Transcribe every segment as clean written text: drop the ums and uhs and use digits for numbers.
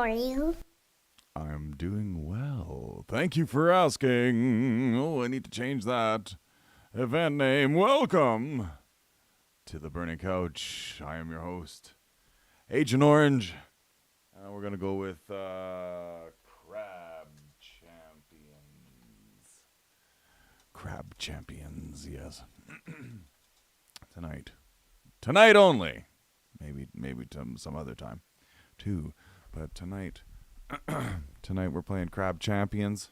are you? I'm doing well. Thank you for asking. Oh, I need to change that. Event name, welcome to the Burning Couch. I am your host, Agent Orange. We're going to go with Crab Champions. Crab Champions, yes. Tonight only. Maybe some other time, too. But tonight we're playing Crab Champions.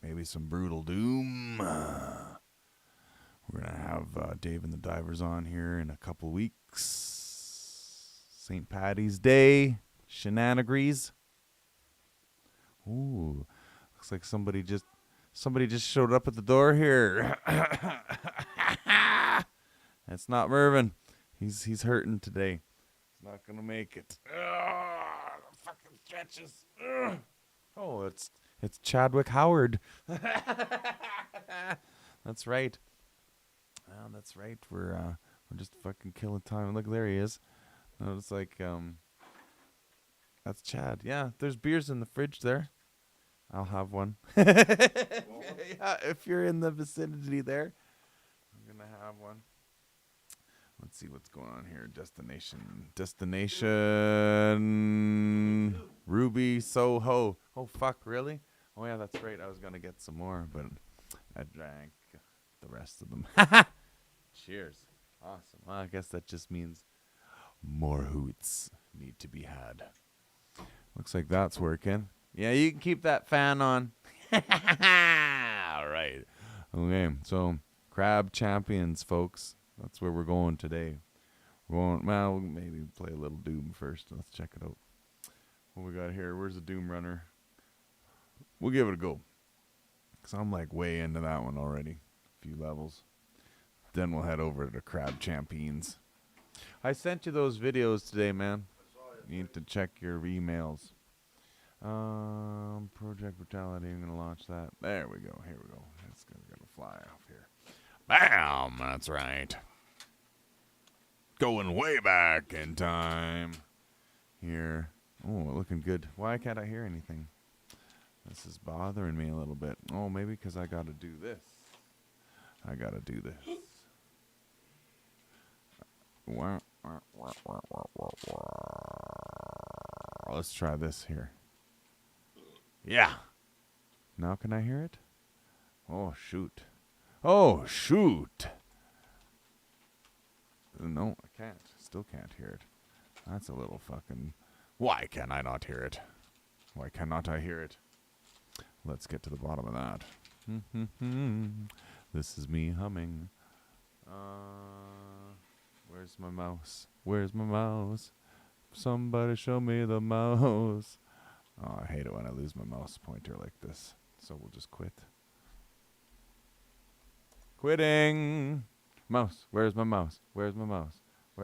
Maybe some Brutal Doom. We're going to have Dave and the Divers on here in a couple weeks. St. Paddy's Day. Shenanigans. Ooh. Looks like somebody just showed up at the door here. That's not Mervin. He's hurting today. He's not going to make it. Fucking stretches. Oh, it's Chadwick Howard. That's right. Oh, that's right. We're just fucking killing time. Look, there he is. It's like that's Chad. Yeah, there's beers in the fridge there. I'll have one. Yeah, if you're in the vicinity there, I'm gonna have one. Let's see what's going on here. Destination Ruby Soho. Oh, fuck, really? Oh, yeah, that's right. I was going to get some more, but I drank the rest of them. Cheers. Awesome. Well, I guess that just means more hoots need to be had. Looks like that's working. Yeah, you can keep that fan on. All right. Okay, so Crab Champions, folks. That's where we're going today. We'll maybe play a little Doom first. Let's check it out. What we got here? Where's the Doom Runner? We'll give it a go. Because I'm like way into that one already. A few levels. Then we'll head over to Crab Champions. I sent you those videos today, man. You need to check your emails. Project Brutality. I'm going to launch that. There we go. Here we go. It's going to fly off here. Bam! That's right. Going way back in time. Here. Oh, looking good. Why can't I hear anything? This is bothering me a little bit. Oh, maybe because I got to do this. Let's try this here. Yeah. Now can I hear it? Oh, shoot. Oh, shoot. No, I can't. Still can't hear it. That's a little fucking... Why can I not hear it? Why cannot I hear it? Let's get to the bottom of that. This is me humming. Where's my mouse? Where's my mouse? Somebody show me the mouse. Oh, I hate it when I lose my mouse pointer like this. So we'll just quit. Quitting. Mouse. Where's my mouse? Where's my mouse?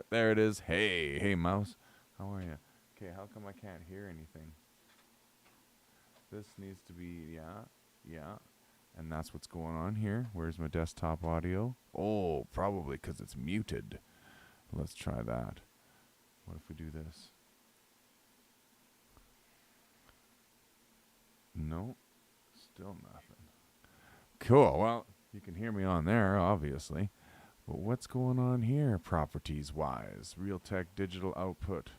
There it is. Hey, mouse. How are you? Okay, how come I can't hear anything? This needs to be, yeah. And that's what's going on here. Where's my desktop audio? Oh, probably because it's muted. Let's try that. What if we do this? No, still nothing. Cool. Well, you can hear me on there, obviously. But what's going on here, properties-wise? Realtek digital output.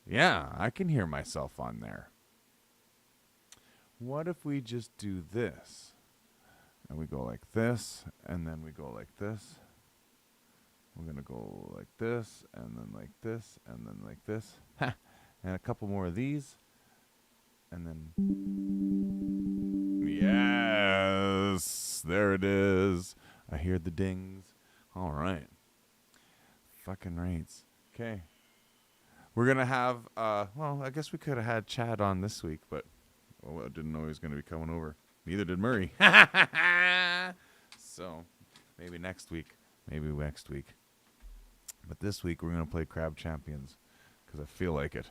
Yeah, I can hear myself on there. What if we just do this? And we go like this, and then we go like this. We're going to go like this, and then like this, and then like this. Ha! And a couple more of these. And then... Yes! There it is. I hear the dings. All right. Fucking rights. Okay. We're going to have, well, I guess we could have had Chad on this week, but I didn't know he was going to be coming over. Neither did Murray. So, maybe next week. But this week, we're going to play Crab Champions, because I feel like it.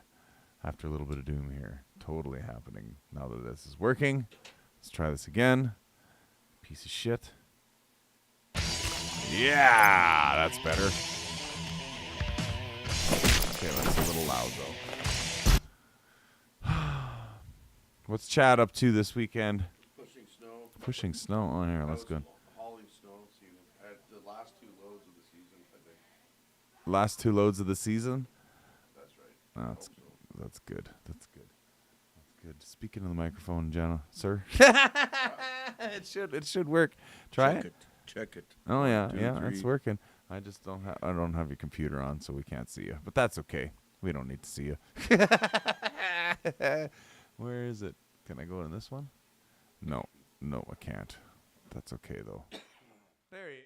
After a little bit of Doom here. Totally happening now that this is working. Let's try this again. Piece of shit. Yeah, that's better. Okay, that's a little loud, though. What's Chad up to this weekend? Pushing snow. Pushing snow. Oh, here, let's go. Hauling snow. See, at the last 2 loads of the season, I think. Last 2 loads of the season. That's right. Oh, that's good. That's good. That's good. Speaking of the microphone, Jenna, sir. It should work. Try it. Check it. Oh yeah, 1, 2, yeah, 3. it's working. I just don't have your computer on, so we can't see you. But that's okay. We don't need to see you. Where is it? Can I go in this one? No, I can't. That's okay though. There he is.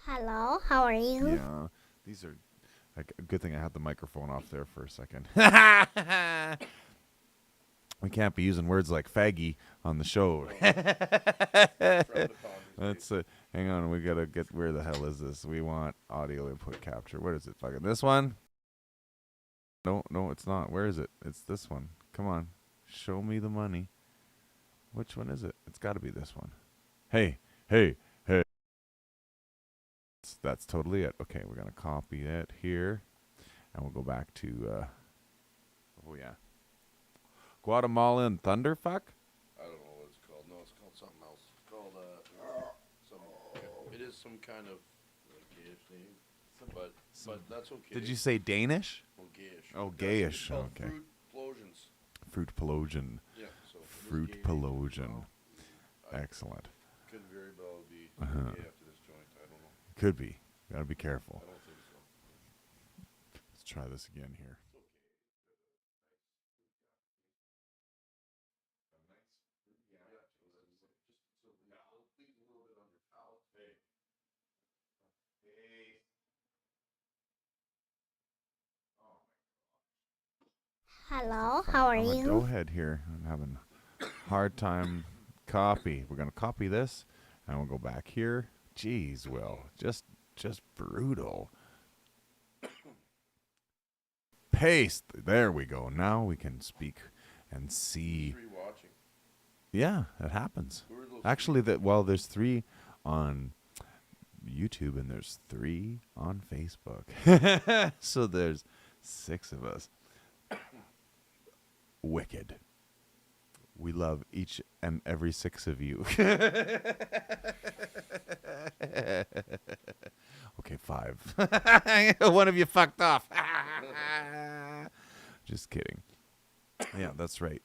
Hello, how are you? Yeah, these are. A good thing I had the microphone off there for a second. We can't be using words like faggy on the show. That's hang on, we gotta get, where the hell is this? We want audio input capture. Where is it? Fucking this one? No, it's not. Where is it? It's this one. Come on, show me the money. Which one is it? It's got to be this one. Hey. That's totally it. Okay, we're gonna copy it here, and we'll go back to. Oh yeah. Guatemalan Thunderfuck? I don't know what it's called. No, it's called something else. It's called it is some kind of gayish name, but that's okay. Did you say Danish? Well, gayish. Oh, gayish. It's called Okay. Fruit Plosions. Fruit Plosion. Yeah. So Fruit Plosion. Excellent. Could very well be gay after this joint. I don't know. Could be. Gotta be careful. I don't think so. Let's try this again here. Hello, how are I'm gonna you? go ahead here. I'm having a hard time copy. We're gonna copy this, and we'll go back here. Jeez, Will, just brutal. Paste. There we go. Now we can speak and see. Rewatching. Yeah, it happens. Who are those? Actually, there's 3 on YouTube and there's 3 on Facebook. So there's 6 of us. Wicked. We love each and every 6 of you. Okay, 5. One of you fucked off. Just kidding. Yeah, that's right.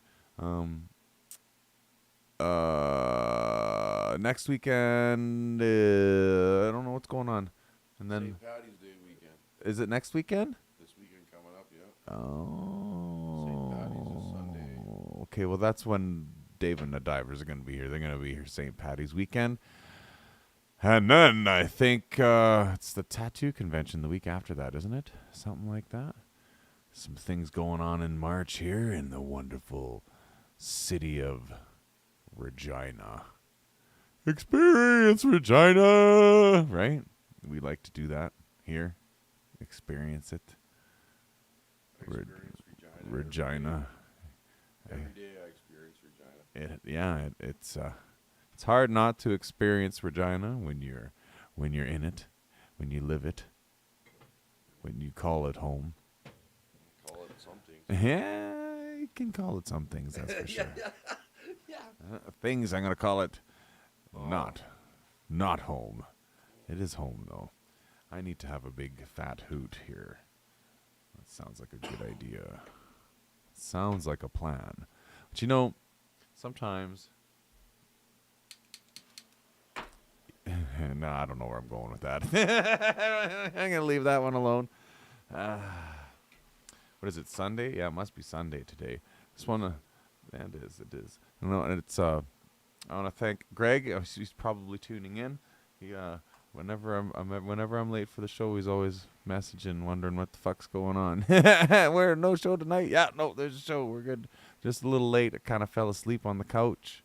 Next weekend, I don't know what's going on. And then St. Patty's Day weekend. Is it next weekend? This weekend coming up, yeah. Oh. St. Patty's is Sunday. Okay, well that's when Dave and the Divers are going to be here. They're going to be here St. Patty's weekend. And then I think it's the tattoo convention the week after that, isn't it? Something like that. Some things going on in March here in the wonderful city of Regina. Experience Regina, right? We like to do that here. Experience it. Experience Regina. Every day I experience Regina. It's hard not to experience Regina when you're in it, when you live it, when you call it home. Call it something. Yeah, you can call it some things, that's for sure. Things I'm gonna call it not home. It is home though. I need to have a big fat hoot here. That sounds like a good idea. Sounds like a plan. But you know, sometimes no, I don't know where I'm going with that. I'm gonna leave that one alone. What is it? Sunday? Yeah, it must be Sunday today. Just wanna. Yeah, it is. It is. No, and it's. I want to thank Greg. He's probably tuning in. He whenever whenever I'm late for the show, he's always messaging, wondering what the fuck's going on. We're no show tonight. Yeah, no, there's a show. We're good. Just a little late. I kind of fell asleep on the couch.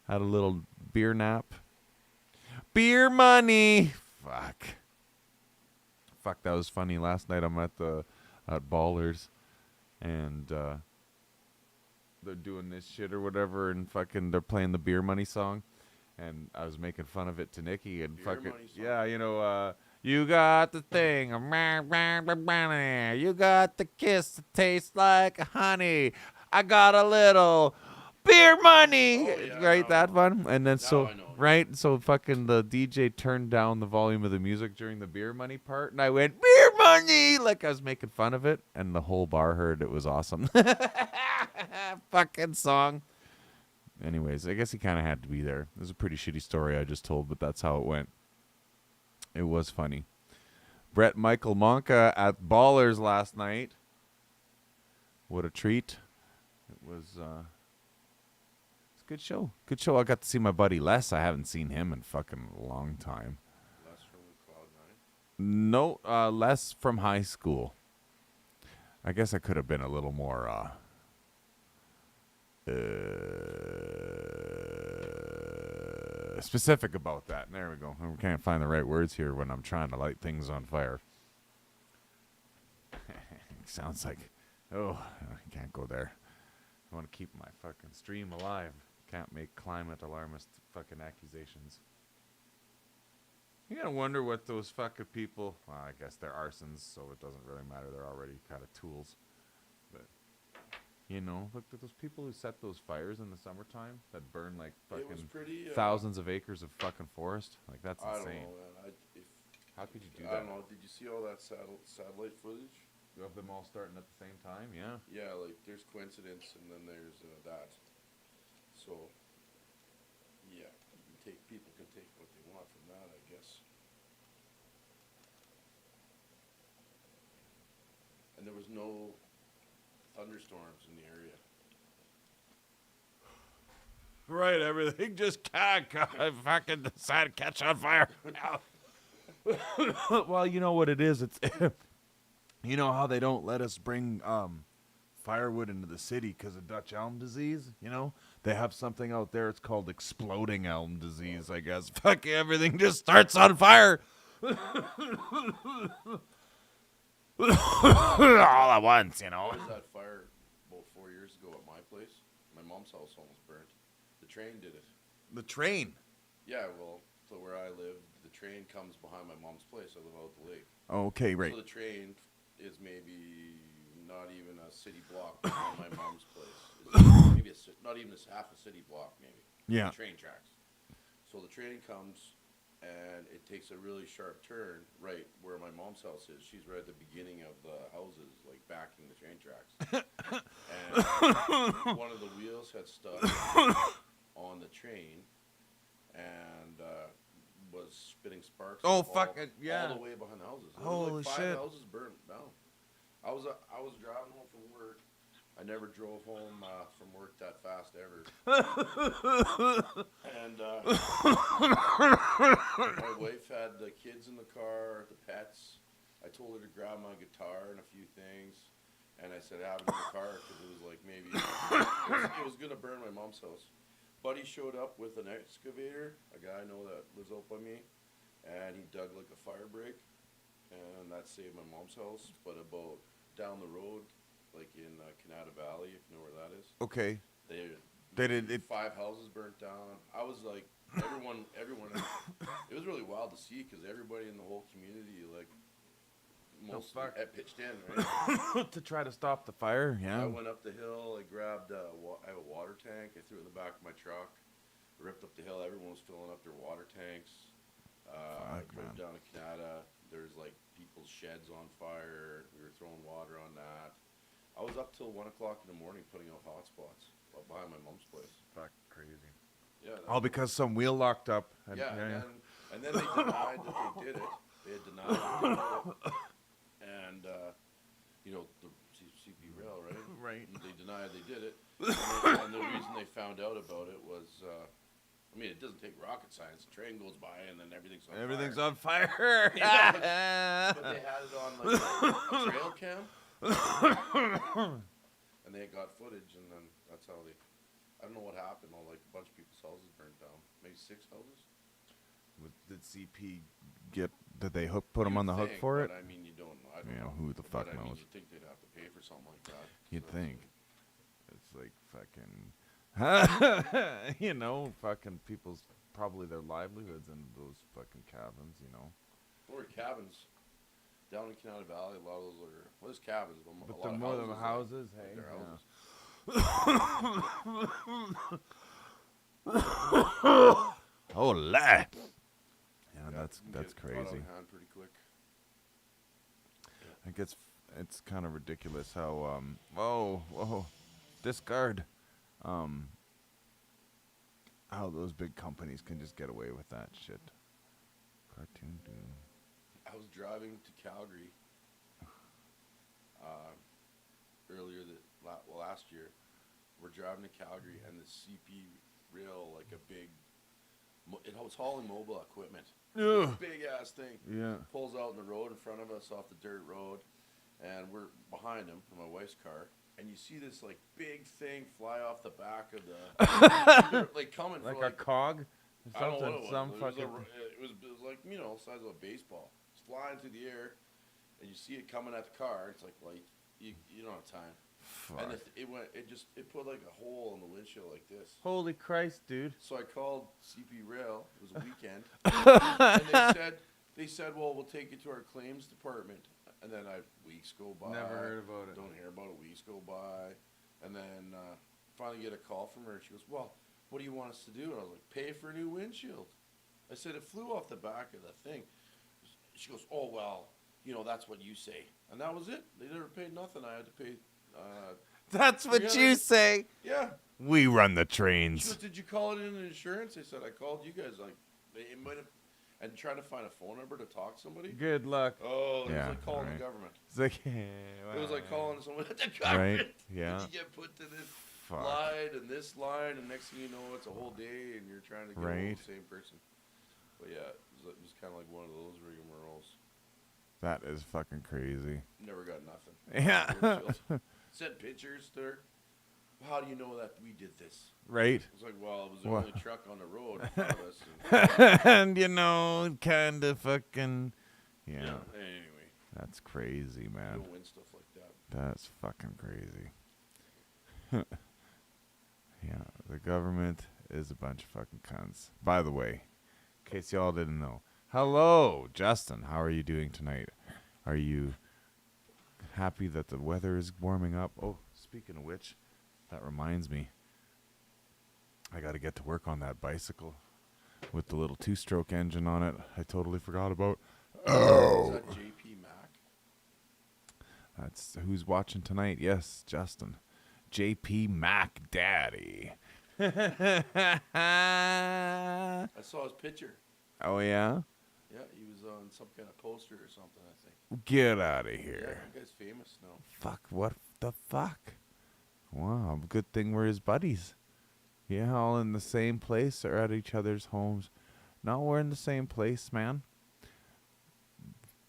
Had a little beer nap. Beer money. Fuck, that was funny. Last night I'm at Ballers, and they're doing this shit or whatever, and fucking they're playing the Beer Money song, and I was making fun of it to Nikki, and Beer fucking Money song? yeah, you got the thing, you got the kiss that tastes like honey, I got a little beer money, Oh, yeah, right? no, That no. one, and then Now so I know. right, so fucking the DJ turned down the volume of the music during the Beer Money part, and I went beer money like I was making fun of it, and the whole bar heard it was awesome. Fucking song. Anyways, I guess he kind of had to be there. It was a pretty shitty story I just told, but that's how it went. It was funny. Brett Michael Monka at Ballers last night. What a treat. It was it's a good show. Good show. I got to see my buddy Les. I haven't seen him in fucking a long time. Less from Cloud9. No, Les from high school. I guess I could have been a little more specific about that. There we go. I can't find the right words here when I'm trying to light things on fire. Sounds like, oh, I can't go there. I want to keep my fucking stream alive. Can't make climate alarmist fucking accusations. You gotta wonder what those fucking people, well, I guess they're arsons, so it doesn't really matter. They're already kind of tools. But, look at those people who set those fires in the summertime that burn like It was fucking pretty. thousands of acres of fucking forest. Like, that's I don't insane. know, man. How could you do I that? don't know. Did you see all that satellite footage? Of them all starting at the same time? Yeah. Yeah, like there's coincidence, and then there's that. So, yeah, people can take what they want from that, I guess. And there was no thunderstorms in the area. Right, everything just fucking decided to catch on fire. Well, you know what it is? It's you know how they don't let us bring firewood into the city because of Dutch elm disease? They have something out there. It's called exploding elm disease, I guess. Fuck, everything just starts on fire. All at once, There was that fire about 4 years ago at my place. My mom's house almost burnt. The train did it. The train. Yeah, well, so where I live, the train comes behind my mom's place. I live out the lake. Okay, right. So the train is maybe not even a city block behind my mom's place. It's maybe not even half a city block, maybe. Yeah. Train tracks. So the train comes, and it takes a really sharp turn right where my mom's house is. She's right at the beginning of the houses, like backing the train tracks. And one of the wheels had stuck on the train and was spitting sparks. Oh, fuck it, yeah. All the way behind the houses. There was Holy like 5 shit. houses burned down. I was driving home from work. I never drove home from work that fast ever. And my wife had the kids in the car, the pets. I told her to grab my guitar and a few things. And I said, have it in the car because it was like maybe it was going to burn my mom's house. Buddy showed up with an excavator, a guy I know that lives out by me. And he dug like a fire break. And that saved my mom's house. But about down the road, like in Canada Valley, if you know where that is. Okay. They did 5 houses burnt down. I was like, everyone. It was really wild to see because everybody in the whole community, like, most had pitched in, right? To try to stop the fire, yeah. I went up the hill. I grabbed. I have a water tank. I threw it in the back of my truck. I ripped up the hill. Everyone was filling up their water tanks. I drove down to Canada. There's like people's sheds on fire. We were throwing water on that. I was up till 1 o'clock in the morning putting out hotspots behind my mom's place. Fuck, crazy. Yeah. All because some wheel locked up. Yeah, and then they denied that they did it. They had denied that they did it. And you know, the CP rail, right? Right. And they denied they did it. And the reason they found out about it was, I mean, it doesn't take rocket science. The train goes by and then everything's on Everything's fire. on fire. Yeah, but they had it on like a trail cam. And they got footage, and then that's how they. I don't know what happened. All like a bunch of people's houses burned down. Maybe 6 houses. Did CP did they put him You'd on the hook think, for it? But I mean, you don't know. I don't You know, know. who the fuck but, I mean, knows? you'd think they'd have to pay for something like that. You'd So- think. It's like fucking, you know, fucking people's, probably their livelihoods in those fucking cabins, you know. Or cabins. Down in Canada Valley, a lot of those are, well, there's cabins, but, But a lot they're of more houses. than like- houses, like hey? they're houses. Oh, la. Yeah, Yeah, that's you can get caught out crazy. of hand pretty quick. I guess it's kind of ridiculous how whoa, discard, how those big companies can just get away with that shit. Cartoon Doom. I was driving to Calgary earlier last year. We're driving to Calgary, and the CP rail, like a big, it was hauling mobile equipment. Ugh. Big ass thing. Yeah. Pulls out in the road in front of us off the dirt road, and we're behind him in my wife's car. And you see this like big thing fly off the back of the, like coming Like for a like cog? I don't know what it was. Some It was, fucking. it was like, you know, the size of a baseball. It's flying through the air, and you see it coming at the car. It's like you don't have time. Fuck. And it put like a hole in the windshield like this. Holy Christ, dude. So I called CP Rail. It was a weekend, and they said, well, we'll take you to our claims department. And then weeks go by. Never heard about it. Don't hear about it. Weeks go by, and then finally get a call from her. She goes, well, what do you want us to do? And I was like, pay for a new windshield. I said, it flew off the back of the thing. She goes, oh, well, you know, that's what you say. And that was it. They never paid nothing. I had to pay. That's what Yeah. you say. Yeah. We run the She goes, trains. did you call it in insurance? I said, I called you guys. Like, they might have. And trying to find a phone number to talk to somebody. Good luck. Oh, it Yeah, was like calling right. the government. It's like, It was like calling someone at the government. Right? Yeah. And you get put to this Fuck. line and this line, and next thing you know, it's a whole day, and you're trying to get hold Right. of the same person. But yeah, it was kind of like one of those rigmaroles. That is fucking crazy. Never got nothing. Yeah. Sent pictures to her. How do you know that we did this? Right? It was like, well, it was the Wha- only truck on the road in front of us. And, you know, kind of fucking. Yeah. Anyway, That's crazy, you man. don't win stuff like that. That's fucking crazy. Yeah, the government is a bunch of fucking cunts. By the way, in case y'all didn't know. Hello, Justin. How are you doing tonight? Are you happy that the weather is warming up? Oh, speaking of which, that reminds me. I got to get to work on that bicycle with the little 2-stroke engine on it. I totally forgot about. Is that JP Mac? That's who's watching tonight. Yes, Justin. JP Mac Daddy. I saw his picture. Oh, yeah? Yeah, he was on some kind of poster or something, I think. Get out of Yeah, here. that guy's famous now. Fuck, what the fuck? Wow, good thing we're his buddies. Yeah, all in the same place or at each other's homes. No, we're in the same place, man.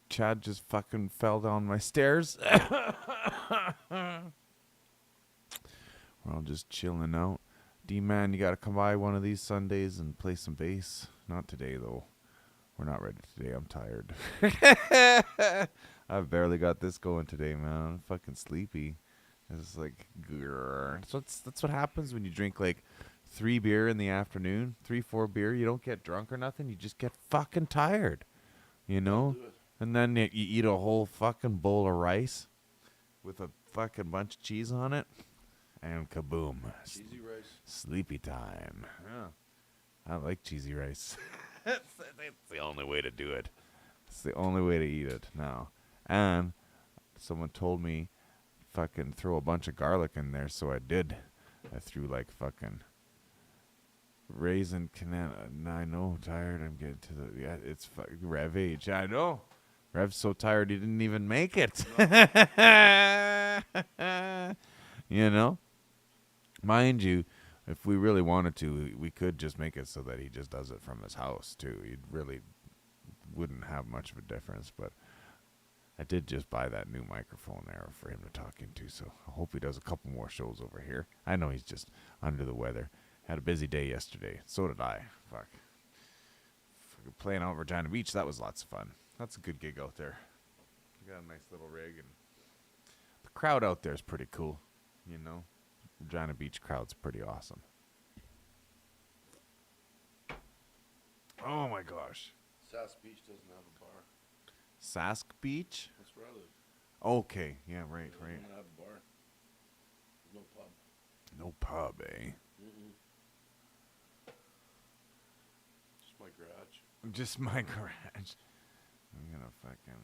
Chad just fucking fell down my stairs. We're all just chilling out. D-Man, you gotta come by one of these Sundays and play some bass. Not today, though. We're not ready today. I'm tired. I've barely got this going today, man. I'm fucking sleepy. It's like, grrr. So that's what happens when you drink like 3 beer in the afternoon, 3-4 beer. You don't get drunk or nothing. You just get fucking tired, you know? Do it. And then you eat a whole fucking bowl of rice with a fucking bunch of cheese on it, and kaboom. Cheesy rice. Sleepy time. Yeah. I like cheesy rice. That's the only way to do it. It's the only way to eat it now. And someone told me fucking throw a bunch of garlic in there, so I did. I threw like fucking raisin canana. I know, tired. I'm getting to the, yeah, it's fucking ravage. I know. Rev's so tired he didn't even make it. You know? Mind you, if we really wanted to, we could just make it so that he just does it from his house, too. He really wouldn't have much of a difference, but I did just buy that new microphone there for him to talk into, so I hope he does a couple more shows over here. I know he's just under the weather. Had a busy day yesterday. So did I. Fuck. Playing out Regina Beach, that was lots of fun. That's a good gig out there. We got a nice little rig, and the crowd out there is pretty cool, you know? Regina Beach crowd's pretty awesome. Oh my gosh. Sass Beach doesn't have a bar. Sask Beach? That's where I live. Okay, yeah, right. They don't have a bar. There's no pub. No pub, eh? Just my garage. Just my garage. I'm gonna fucking...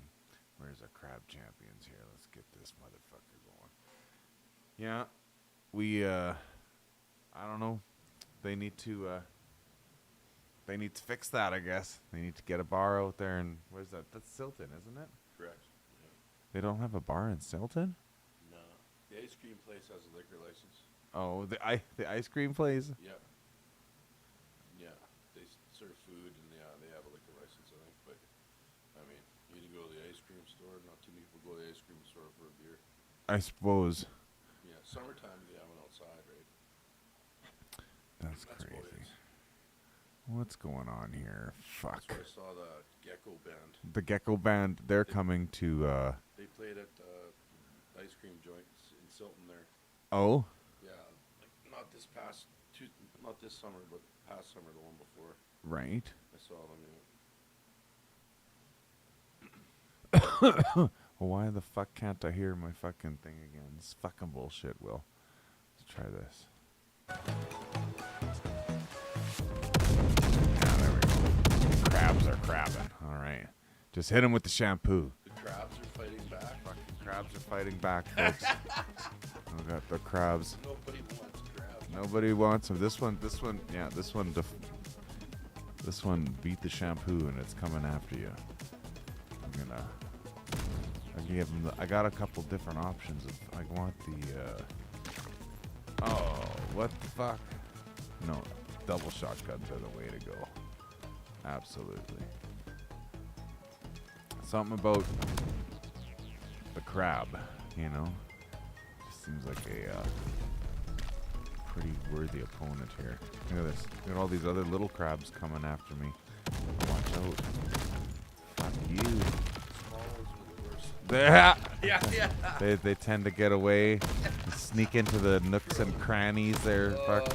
Where's our crab champions here? Let's get this motherfucker going. Yeah. I don't know. They need to fix that, I guess. They need to get a bar out there, and where's that? That's Silton, isn't it? Correct. Yeah. They don't have a bar in Silton? No. The ice cream place has a liquor license. Oh, the ice cream place? Yep. Yeah. They serve food, and they have a liquor license, I think. But, I mean, you can go to the ice cream store. Not too many people go to the ice cream store for a beer. I suppose. Yeah. Summertime, they have one outside, right? That's what it crazy. is. What's going on here? Fuck. That's where I saw the Gecko Band. The Gecko Band, they're coming to, They played at ice cream joints in Silton there. oh? Yeah, like not this summer, but past summer, the one before. Right. I saw them. Well, why the fuck can't I hear my fucking thing again? It's fucking bullshit, Will. Let's try this. Yeah, there we go. Crabs are crabbing. All right. Just hit him with the shampoo. The crabs are fighting back. Fucking crabs are fighting back, folks. We got the crabs. Nobody wants crabs. Nobody wants them. This one beat the shampoo, and it's coming after you. I got a couple different options. I want the, oh, what the fuck? No, double shotguns are the way to go. Absolutely. Something about the crab, you know? Just seems like a pretty worthy opponent here. Look at this. Look at all these other little crabs coming after me. Watch out. Fuck you. Small ones are the worst. Yeah. They tend to get away, sneak into the nooks and crannies there. Fuck.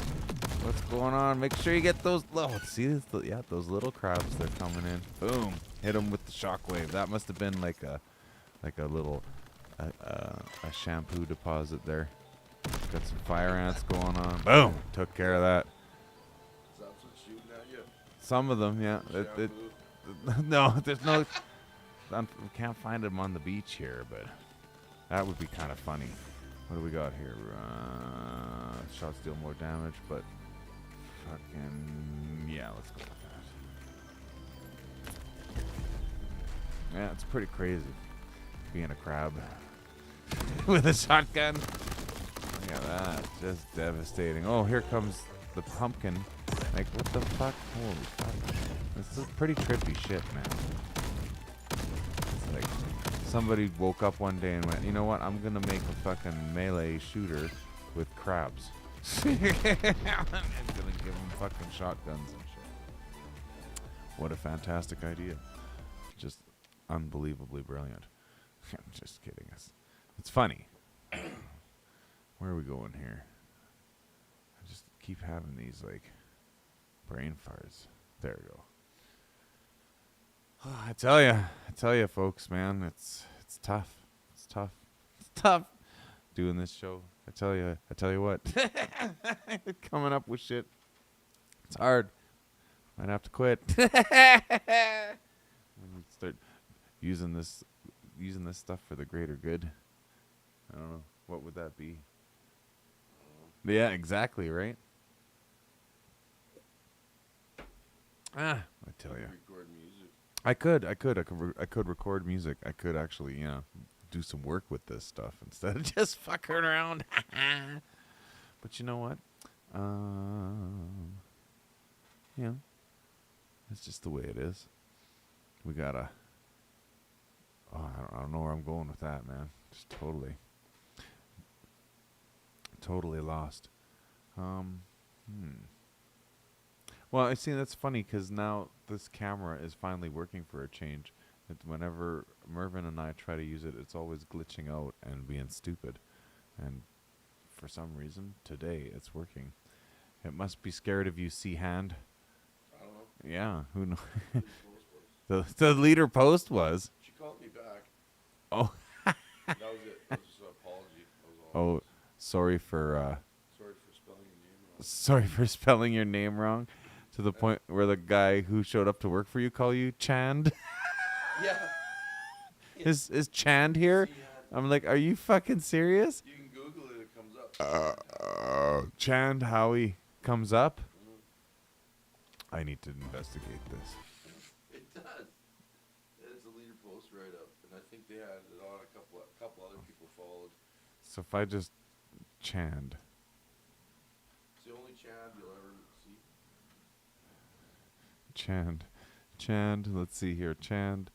What's going on? Make sure you get those. Oh, see, those little crabs. They're coming in. Boom! Hit them with the shockwave. That must have been like a little a shampoo deposit there. Got some fire ants going on. Boom! Took care of that. Is that what's shooting at you? Some of them, yeah. Shampoo? No, there's no. We can't find them on the beach here, but that would be kind of funny. What do we got here? Shots deal more damage, but fucking yeah, let's go with that. Yeah, it's pretty crazy being a crab with a shotgun. Look at that, just devastating. Oh, here comes the pumpkin. Like, what the fuck? Holy fuck! This is pretty trippy shit, man. Like, somebody woke up one day and went, you know what, I'm gonna make a fucking melee shooter with crabs. I'm gonna give them fucking shotguns and shit. What a fantastic idea. Just unbelievably brilliant. I'm just kidding. It's funny. Where are we going here? I just keep having these, like, brain farts. There we go. I tell you, folks, man, it's tough. It's tough doing this show. I tell you what, coming up with shit, it's hard. Might have to quit. When we start using this stuff for the greater good. I don't know. What would that be? Yeah, exactly, right? I tell you. Record music. I could record music. I could actually, do some work with this stuff instead of just fucking around. But you know what? You know, it's just the way it is. We gotta. Oh, I don't know where I'm going with that, man. Just totally lost. Well, I see that's funny because now this camera is finally working for a change. Whenever Mervin and I try to use it, it's always glitching out and being stupid. And for some reason, today it's working. It must be scared of you, C hand. I don't know. Yeah, who knows? Who the post was. The leader post was. She called me back. Oh, That was it. That was just an apology. That was all. oh, sorry for Sorry for spelling your name wrong. sorry for spelling your name wrong, to the point where the guy who showed up to work for you call you Chand. Yeah. Is Chand here? I'm like, are you fucking serious? You can Google it. It comes up. Chand Howie comes up. Mhm. I need to investigate this. It does. It's a leader post right up, and I think they had it on a couple other people followed. So if I just Chand, It's the only Chad you'll ever see. Chand, let's see here, Chand,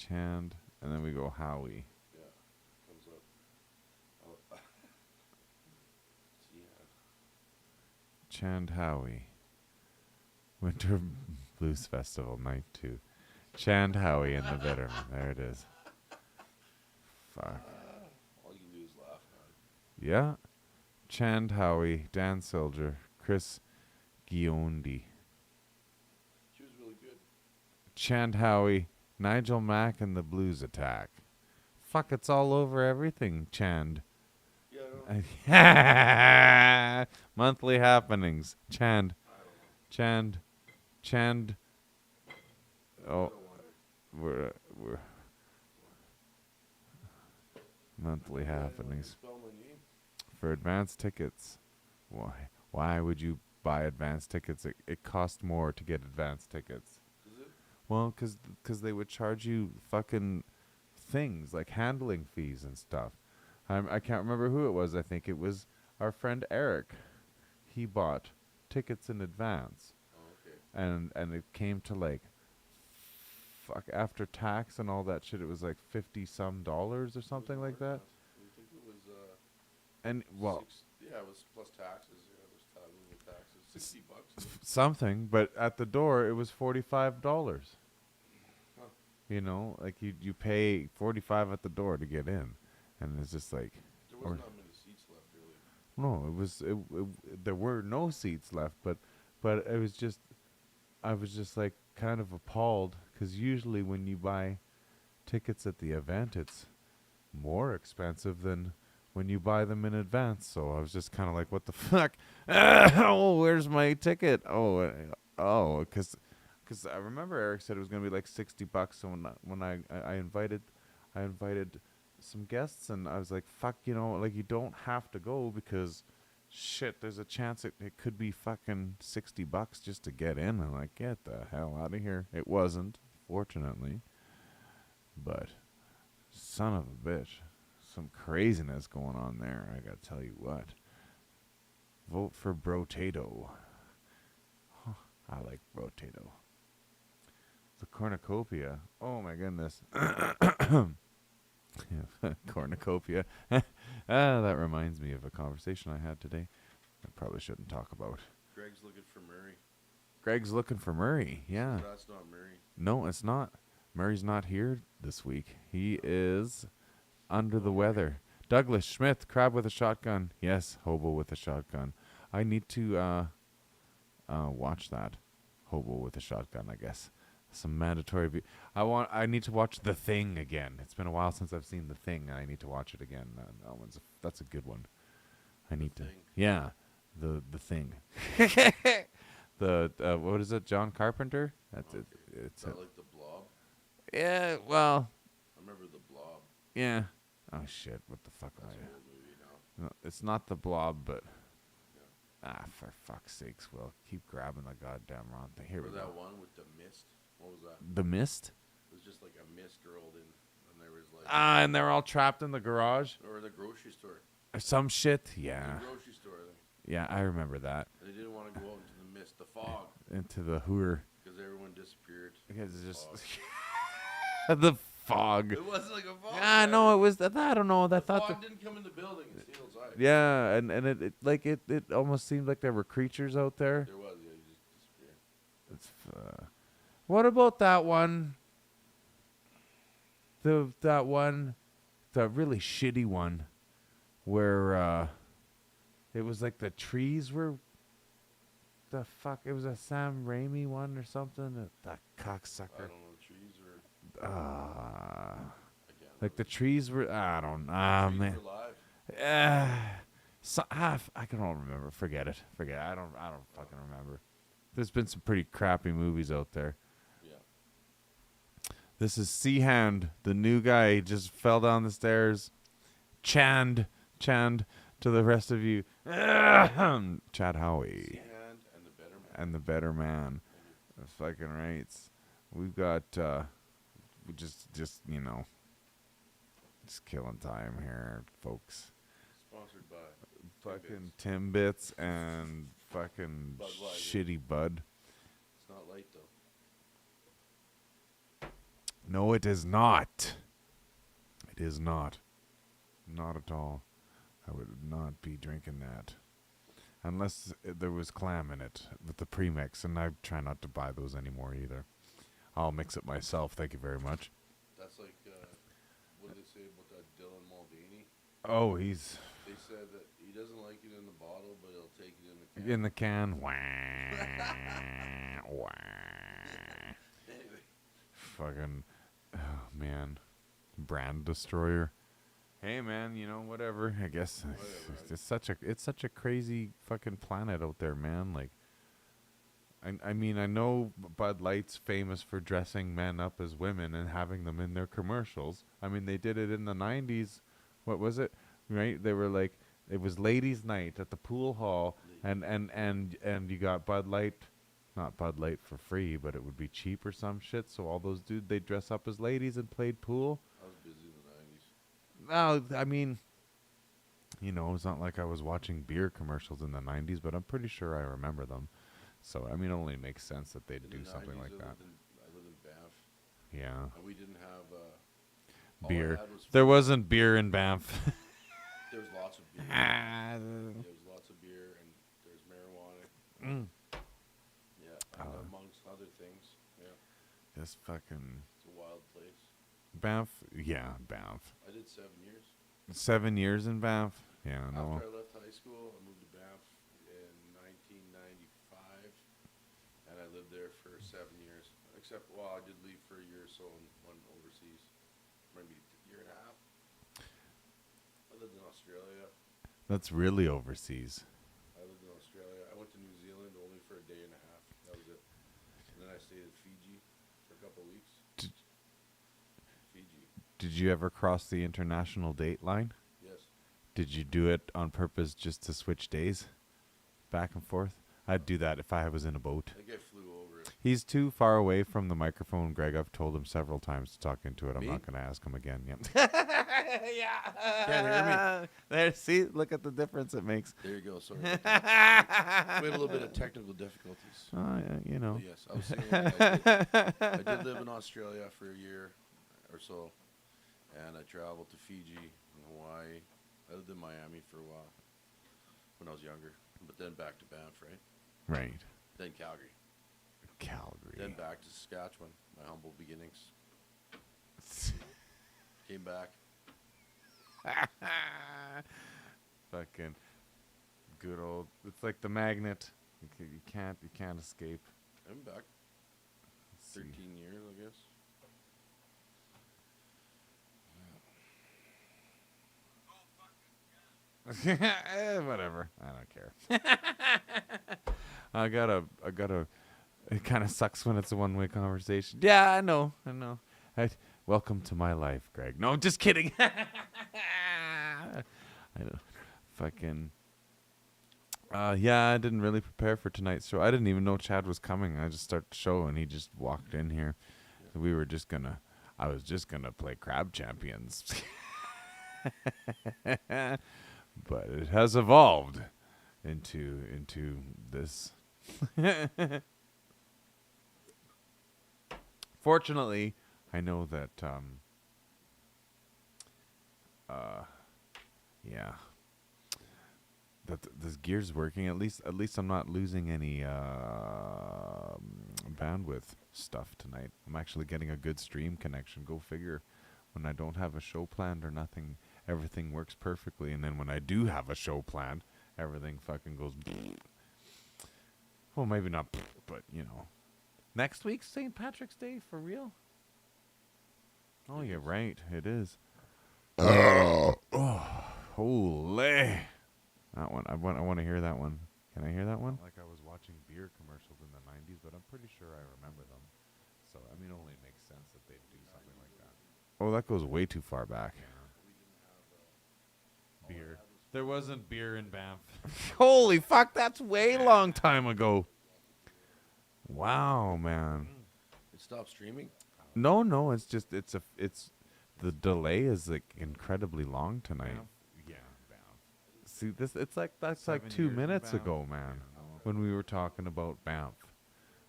and then we go Howie. Yeah, comes up. Oh. Yeah. Chand Howie. Winter Blues Festival, night 2. Chand Howie in the Bitterman. There it is. Fuck. All you can do is laugh now. Yeah. Chand Howie, Dan Silger, Chris Giondi. She was really good. Chand Howie, Nigel Mack and the Blues Attack. Fuck, it's all over everything, Chand. Yeah, I know. Monthly happenings. Chand. I Oh, don't want it. we're monthly Yeah, I don't happenings. spell my name. For advance tickets. Why would you buy advance tickets? It cost more to get advance tickets. Is it? Well, 'cause they would charge you fucking things like handling fees and stuff. I can't remember who it was. I think it was our friend Eric. He bought tickets in advance, Oh, okay. and it came to like, fuck, after tax and all that shit, it was like $50-some or something like that. I think it was And well, yeah, it was plus taxes. Yeah, there's little taxes. $60. something, but at the door it was $45. Huh. You know, like you pay 45 at the door to get in, and it's just like, There wasn't that many seats left, really. no, there were no seats left, but it was just, I was just like kind of appalled, because usually when you buy tickets at the event, it's more expensive than when you buy them in advance. So I was just kind of like, what the fuck? Oh, where's my ticket? Oh, because I remember Eric said it was gonna be like $60. So when I invited some guests, and I was like, fuck, like, you don't have to go, because shit, there's a chance it could be fucking $60 just to get in. I'm like, get the hell out of here. It wasn't, fortunately, but son of a bitch, some craziness going on there. I gotta tell you what. Vote for Brotato. Huh, I like Brotato. The cornucopia. Oh my goodness. Cornucopia. That reminds me of a conversation I had today. I probably shouldn't talk about. Greg's looking for Murray. Greg's looking for Murray. Yeah. That's not Murray. No, it's not. Murray's not here this week. He is under the weather. Douglas Schmidt, crab with a shotgun. Yes, hobo with a shotgun. I need to watch that. Hobo with a shotgun, I guess. Some mandatory. I need to watch The Thing again. It's been a while since I've seen The Thing, and I need to watch it again. That's a good one. I need to. Thing. Yeah, the Thing. What is it? John Carpenter. That's it. Okay. It's Is that like the Blob? yeah. Well, I remember the Blob. yeah. Oh shit! What the fuck am That's I? an old movie now. No, it's not the Blob, but Yeah. for fuck's sakes, Will, keep grabbing the goddamn wrong thing. Here Or we that go. one with the mist. What was that? The Mist. mist rolled in, and there was like, And they're all trapped in the garage or the grocery store. or some shit. Yeah, The grocery store. yeah, I remember that. They didn't want to go out into the mist, the fog, Into the hooer because everyone disappeared. because it's just Fog. the fog. It wasn't like a fog. Yeah, no, it was. I don't know. I The thought. fog didn't come in the building. It stayed outside. Yeah, and it almost seemed like there were creatures out there. There was. Yeah, you just disappeared. It's, what about that one? The really shitty one, where it was like the trees were. The fuck! It was a Sam Raimi one or something. That I cocksucker. don't know. The trees were. Ah, I can't like the remember. trees were. I don't. Trees Man. were alive. So, I don't remember. Forget it. I don't fucking remember. There's been some pretty crappy movies out there. Yeah. This is Seahand, the new guy. He just fell down the stairs. Chand to the rest of you. Chad Howie Seahand and the better man. and the better man. That's fucking rights. We've got we just just killing time here, folks. Sponsored by. Fucking Timbits and fucking Budweiser. shitty Bud. It's not light though. No, it is not. It is not. Not at all. I would not be drinking that. Unless there was clam in it with the premix, and I try not to buy those anymore either. I'll mix it myself, thank you very much. That's like, what did they say about that Dylan Mulvaney? Oh, he's They said that he doesn't like it in the bottle, but he'll take it in the can. in the can. Wah, wah. Anyway, Fucking, oh man, brand destroyer. Hey man, whatever. I guess Whatever. it's such a crazy fucking planet out there, man. Like, I mean, I know Bud Light's famous for dressing men up as women and having them in their commercials. I mean, they did it in the 90s. What was it? Right? They were like, it was ladies' night at the pool hall, and you got Bud Light, not Bud Light for free, but it would be cheap or some shit. So all those dudes, they dress up as ladies and played pool. I was busy in the 90s. No, I mean, it's not like I was watching beer commercials in the 90s, but I'm pretty sure I remember them. So, I mean, it only makes sense that they'd In do the something 90s, like that. I lived in Banff, Yeah. and we didn't have all I Beer. had was There food. wasn't beer in Banff. There was lots of beer. Ah, There was lots of beer, and there's marijuana. mm. Yeah, and amongst other things. Yeah, Just fucking it's a wild place. Banff. Yeah, Banff. I did 7 years. 7 years in Banff. Yeah, no. After I left high school, I moved to Banff in 1995, and I lived there for 7 years. Except, well, I did leave for a year or so and went overseas, maybe a year and a half. I lived in Australia. That's really overseas. I lived in Australia. I went to New Zealand only for a day and a half. That was it. And then I stayed at Fiji for a couple of weeks. Fiji, Did you ever cross the international date line? yes. Did you do it on purpose just to switch days back and forth? I'd do that if I was in a boat. I think I flew over it. He's too far away from the microphone, Greg. I've told him several times to talk into it. I'm Me? not going to ask him again. Yep. Can't hear There, see? Look at the difference it makes. There you go. Sorry. about that. We had a little bit of technical difficulties. Yeah. But yes, I was saying I did live in Australia for a year or so, and I traveled to Fiji and Hawaii. I lived in Miami for a while when I was younger, but then back to Banff, right? Right. Then Calgary. Calgary. Then back to Saskatchewan, my humble beginnings. Came back. Fucking good old. It's like the magnet. You can't escape. I'm back. Let's see. 13 years, I guess. Whatever. I don't care. I gotta. It kind of sucks when it's a one-way conversation. Yeah, I know. Welcome to my life, Greg. No, just kidding. I know. Fucking. Yeah, I didn't really prepare for tonight's show. I didn't even know Chad was coming. I just started the show and he just walked in here. So we were just gonna. I was just gonna play Crab Champions, but it has evolved into this. Fortunately, I know that yeah, that this gear's working. At least I'm not losing any bandwidth stuff tonight. I'm actually getting a good stream connection. Go figure. When I don't have a show planned or nothing, everything works perfectly. And then when I do have a show planned, everything fucking goes. Well, maybe not, but you know. Next week's St. Patrick's Day for real? Oh, you're right. It is. Oh, holy! That one. I want to hear that one. Can I hear that one? Like I was watching beer commercials in the '90s, but I'm pretty sure I remember them. So I mean, it only makes sense that they'd do something like that. Oh, that goes way too far back. Beer. There wasn't beer in Banff. Holy fuck! That's way long time ago. Wow, man. It stopped streaming. No, it's just it's the delay is like incredibly long tonight. Yeah, Banff. See this? It's like that's like 7 2 years in minutes Banff. ago, man. When we were talking about Banff,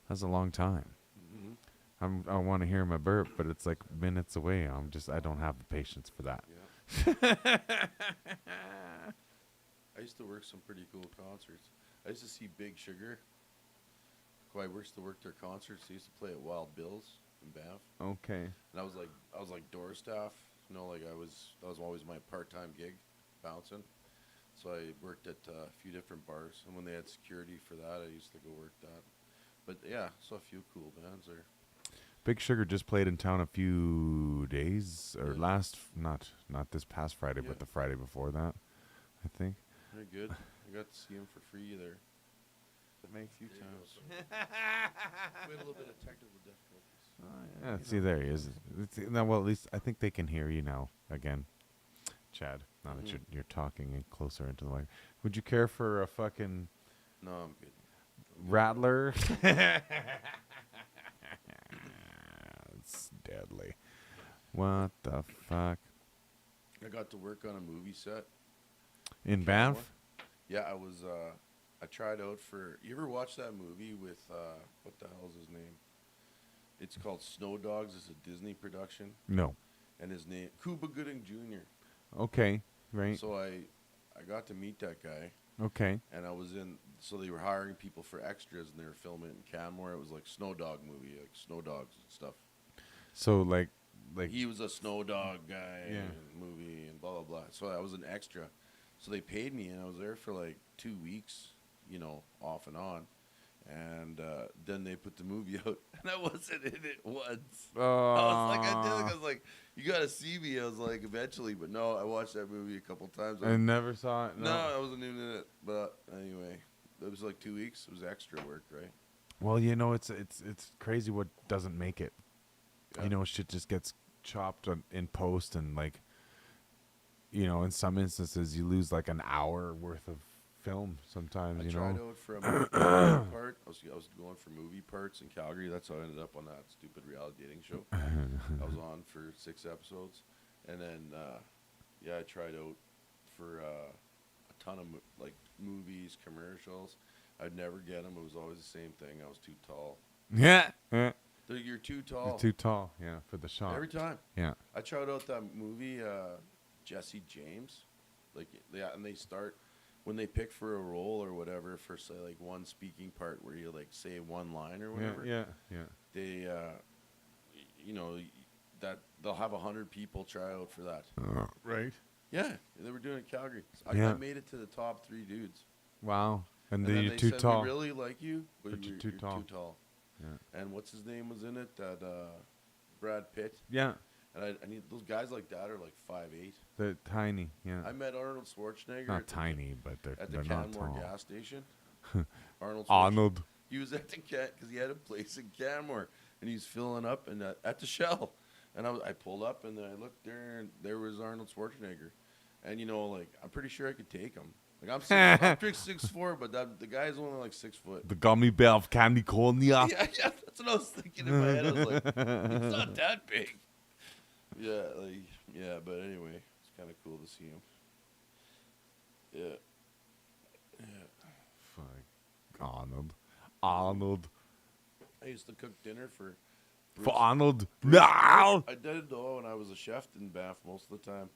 that's a long time. Mm-hmm. I want to hear my burp, but it's like minutes away. I don't have the patience for that. Yeah. I used to work some pretty cool concerts. I used to see Big Sugar. I used to work their concerts. They used to play at Wild Bill's in Banff, Okay. and I was like door staff. You know, like that was always my part-time gig, bouncing. So I worked at a few different bars, and when they had security for that, I used to go work that. But yeah, saw a few cool bands there. Big Sugar just played in town a few days, or Yeah. not this past Friday, Yeah. but the Friday before that, I think. They're good. I got to see them for free there. A few times. We had a little bit of technical difficulties. Yeah, see, there he is. Now, well, at least I think they can hear you now again, Chad. Now that you're talking in closer into the mic. Would you care for a fucking No, I'm good. rattler? It's deadly. What the fuck? I got to work on a movie set. In Banff? Yeah, I was. I tried out for. You ever watch that movie with what the hell is his name? It's called Snow Dogs. It's a Disney production, No. and his name Cuba Gooding Jr. Okay. Right. So I got to meet that guy, Okay. and I was in. So they were hiring people for extras, and they were filming it in Canmore. It was like Snow Dog movie, like Snow Dogs and stuff. So like He was a Snow Dog guy Yeah. in the movie and blah blah blah. So I was an extra. So they paid me, and I was there for like 2 weeks, you know, off and on. And then they put the movie out, and I wasn't in it once. I was like, you gotta see me. I was like, eventually, but no, I watched that movie a couple times. I never saw it. No, I wasn't even in it. But anyway, it was like 2 weeks. It was extra work, right? Well, you know, it's crazy what doesn't make it. Yeah. You know, shit just gets chopped in post, and like, you know, in some instances, you lose like an hour worth of film. Sometimes, I you tried know. out for a movie part. I was going for movie parts in Calgary. That's how I ended up on that stupid reality dating show. I was on for 6 episodes, and then yeah, I tried out for a ton of like movies, commercials. I'd never get them. It was always the same thing. I was too tall. Yeah. You're too tall. You're too tall. Yeah, for the shot. Every time. Yeah. I tried out that movie, Jesse James. Like, yeah, and they start when they pick for a role or whatever for say like one speaking part where you like say one line or whatever. Yeah. They, you know, that they'll have 100 people try out for that. Right. Yeah, they were doing it in Calgary. Yeah. I made it to the top 3 dudes. Wow. And then then you're they too said, tall. We really like you, but you're you're too tall. Too tall. Yeah. And what's his name was in it? That Brad Pitt. Yeah. And I need those guys like that are like 5'8". They're tiny. Yeah. I met Arnold Schwarzenegger Not at the- tiny, but at the they're not Canmore tall. gas station. Arnold. Arnold. He was at the because he had a place in Canmore, and he's filling up and at the Shell. And I pulled up, and then I looked there, and there was Arnold Schwarzenegger. And you know, like I'm pretty sure I could take him. Like I'm 6'4", but the guy's only like 6 foot. The gummy bear of California. Yeah, that's what I was thinking in my head. I was like, it's not that big. Yeah, like, yeah, but anyway, it's kind of cool to see him. Yeah. Yeah. Fuck. Arnold. Arnold. I used to cook dinner for For Bruce. Arnold. Bruce No! I did though, and I was a chef in Banff most of the time.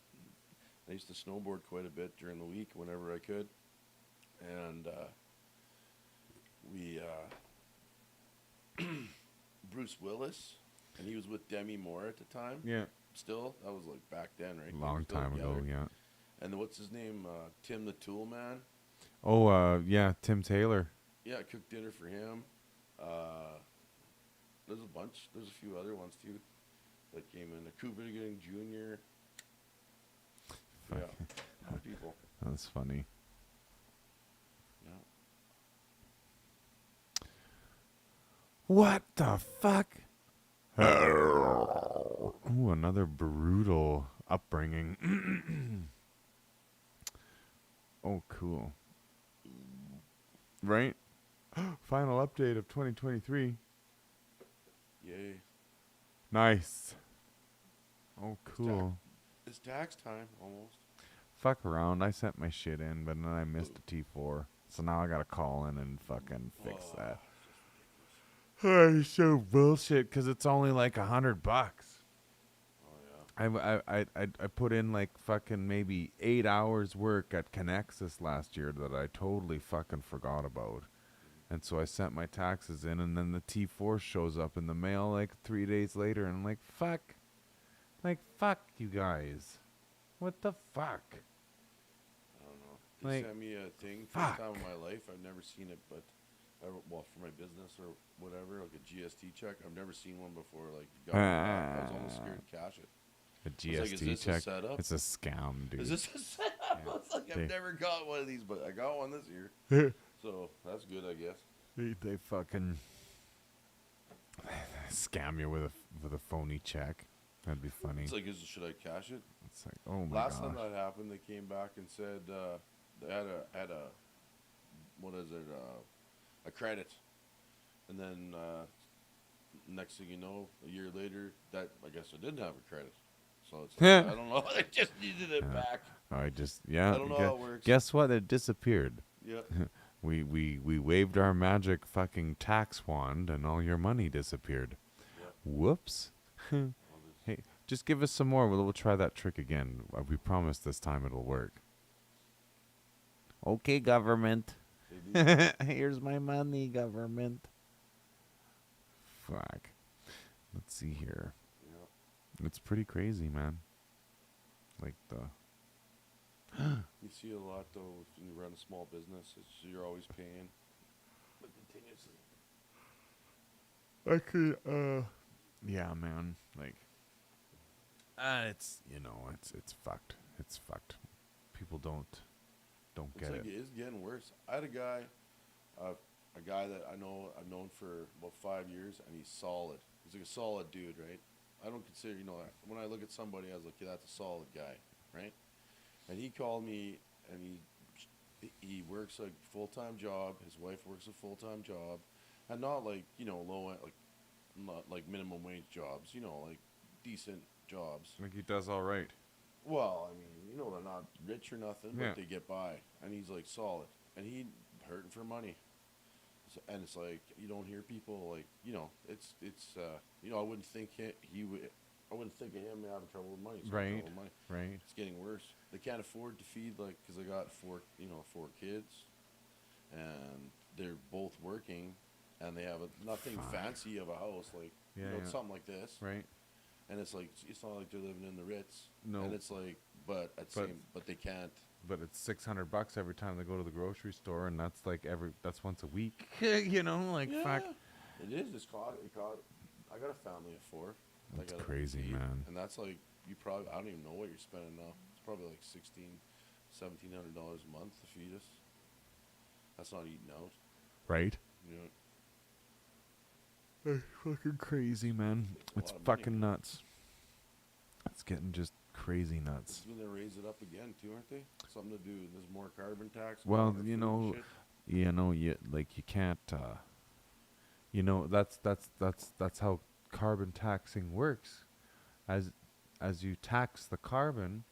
I used to snowboard quite a bit during the week whenever I could, and we Bruce Willis, and he was with Demi Moore at the time. Yeah. Still, that was like back then, right? They were Long still time ago, together. yeah. And what's his name? Tim the Tool Man. Oh, yeah, Tim Taylor. Yeah, I cooked dinner for him. There's a bunch. There's a few other ones too that came in. Cuba Gooding Jr. Fuck. Yeah, a lot of people. That's funny. Yeah. What the fuck? Ooh, another brutal upbringing. Oh, cool. Right? Final update of 2023. Yay. Nice. Oh, cool. It's tax time almost. Fuck around. I sent my shit in, but then I missed a T4. So now I gotta call in and fucking fix that. Oh, it's so bullshit because it's only like $100. Oh yeah. I put in like fucking maybe 8 hours work at Connexus last year that I totally fucking forgot about. And so I sent my taxes in, and then the T4 shows up in the mail like 3 days later, and I'm like, fuck. Like, fuck you guys. What the fuck? I don't know. They Like, sent me a thing for the fuck. time of my life. I've never seen it, but well, for my business or whatever, like a GST check. I've never seen one before. Like, I was almost scared to cash it. A I was like, is GST this a check. setup? It's a scam, dude. Is this a setup? Yeah. I was like, They- I've never got one of these, but I got one this year. So that's good, I guess. They fucking scam you with a phony check. That'd be funny. It's like, should I cash it? It's like, oh my Last gosh. time that happened, they came back and said they had a what is it? A credit, and then next thing you know, a year later, that I guess I didn't have a credit. So it's like, I don't know. I just needed it back. I just yeah. I don't know how it works. Guess what? It disappeared. Yeah. We waved our magic fucking tax wand, and all your money disappeared. Yeah. Whoops. Hey, just give us some more. We'll try that trick again. We promise this time it'll work. Okay, government. They do. Here's my money, government. Fuck. Let's see here. Yeah. It's pretty crazy, man. Like the. You see a lot though when you run a small business. You're always paying, but continuously. I could. Yeah, man. Like. It's it's fucked. It's fucked. People don't It's get like it. it is getting worse. I had a guy that I've known for about 5 years, and he's solid. He's like a solid dude, right? I don't consider, when I look at somebody, I was like, yeah, that's a solid guy, right? And he called me, and he works a full-time job. His wife works a full-time job, and not like low end, like not like minimum wage jobs, like decent jobs. Like he does all right. Well, I mean, they're not rich or nothing, but Yeah. they get by. And he's like solid. And he hurting for money. So, and it's like, you don't hear people like, I wouldn't think I wouldn't think of him having trouble with money. He's having Right. trouble with money. Right. It's getting worse. They can't afford to feed, like, because they got four kids. And they're both working. And they have nothing Fuck. fancy of a house, like, Yeah, yeah. something like this. Right. And it's like, it's not like they're living in the Ritz. No. And it's like, but they can't. But it's $600 every time they go to the grocery store, and that's like that's once a week. Fuck. It is. I got a family of 4. That's I gotta crazy, feed, man. And that's like, I don't even know what you're spending now. It's probably like $1,700 a month to feed us. That's not eating out. Right. Yeah. That's fucking crazy, man. a It's lot of money. fucking nuts. It's getting just crazy nuts. When they raise it up again too, aren't they? Something to do. There's more carbon tax. Well, going on food and shit. You can't. That's how carbon taxing works. As as you tax the carbon,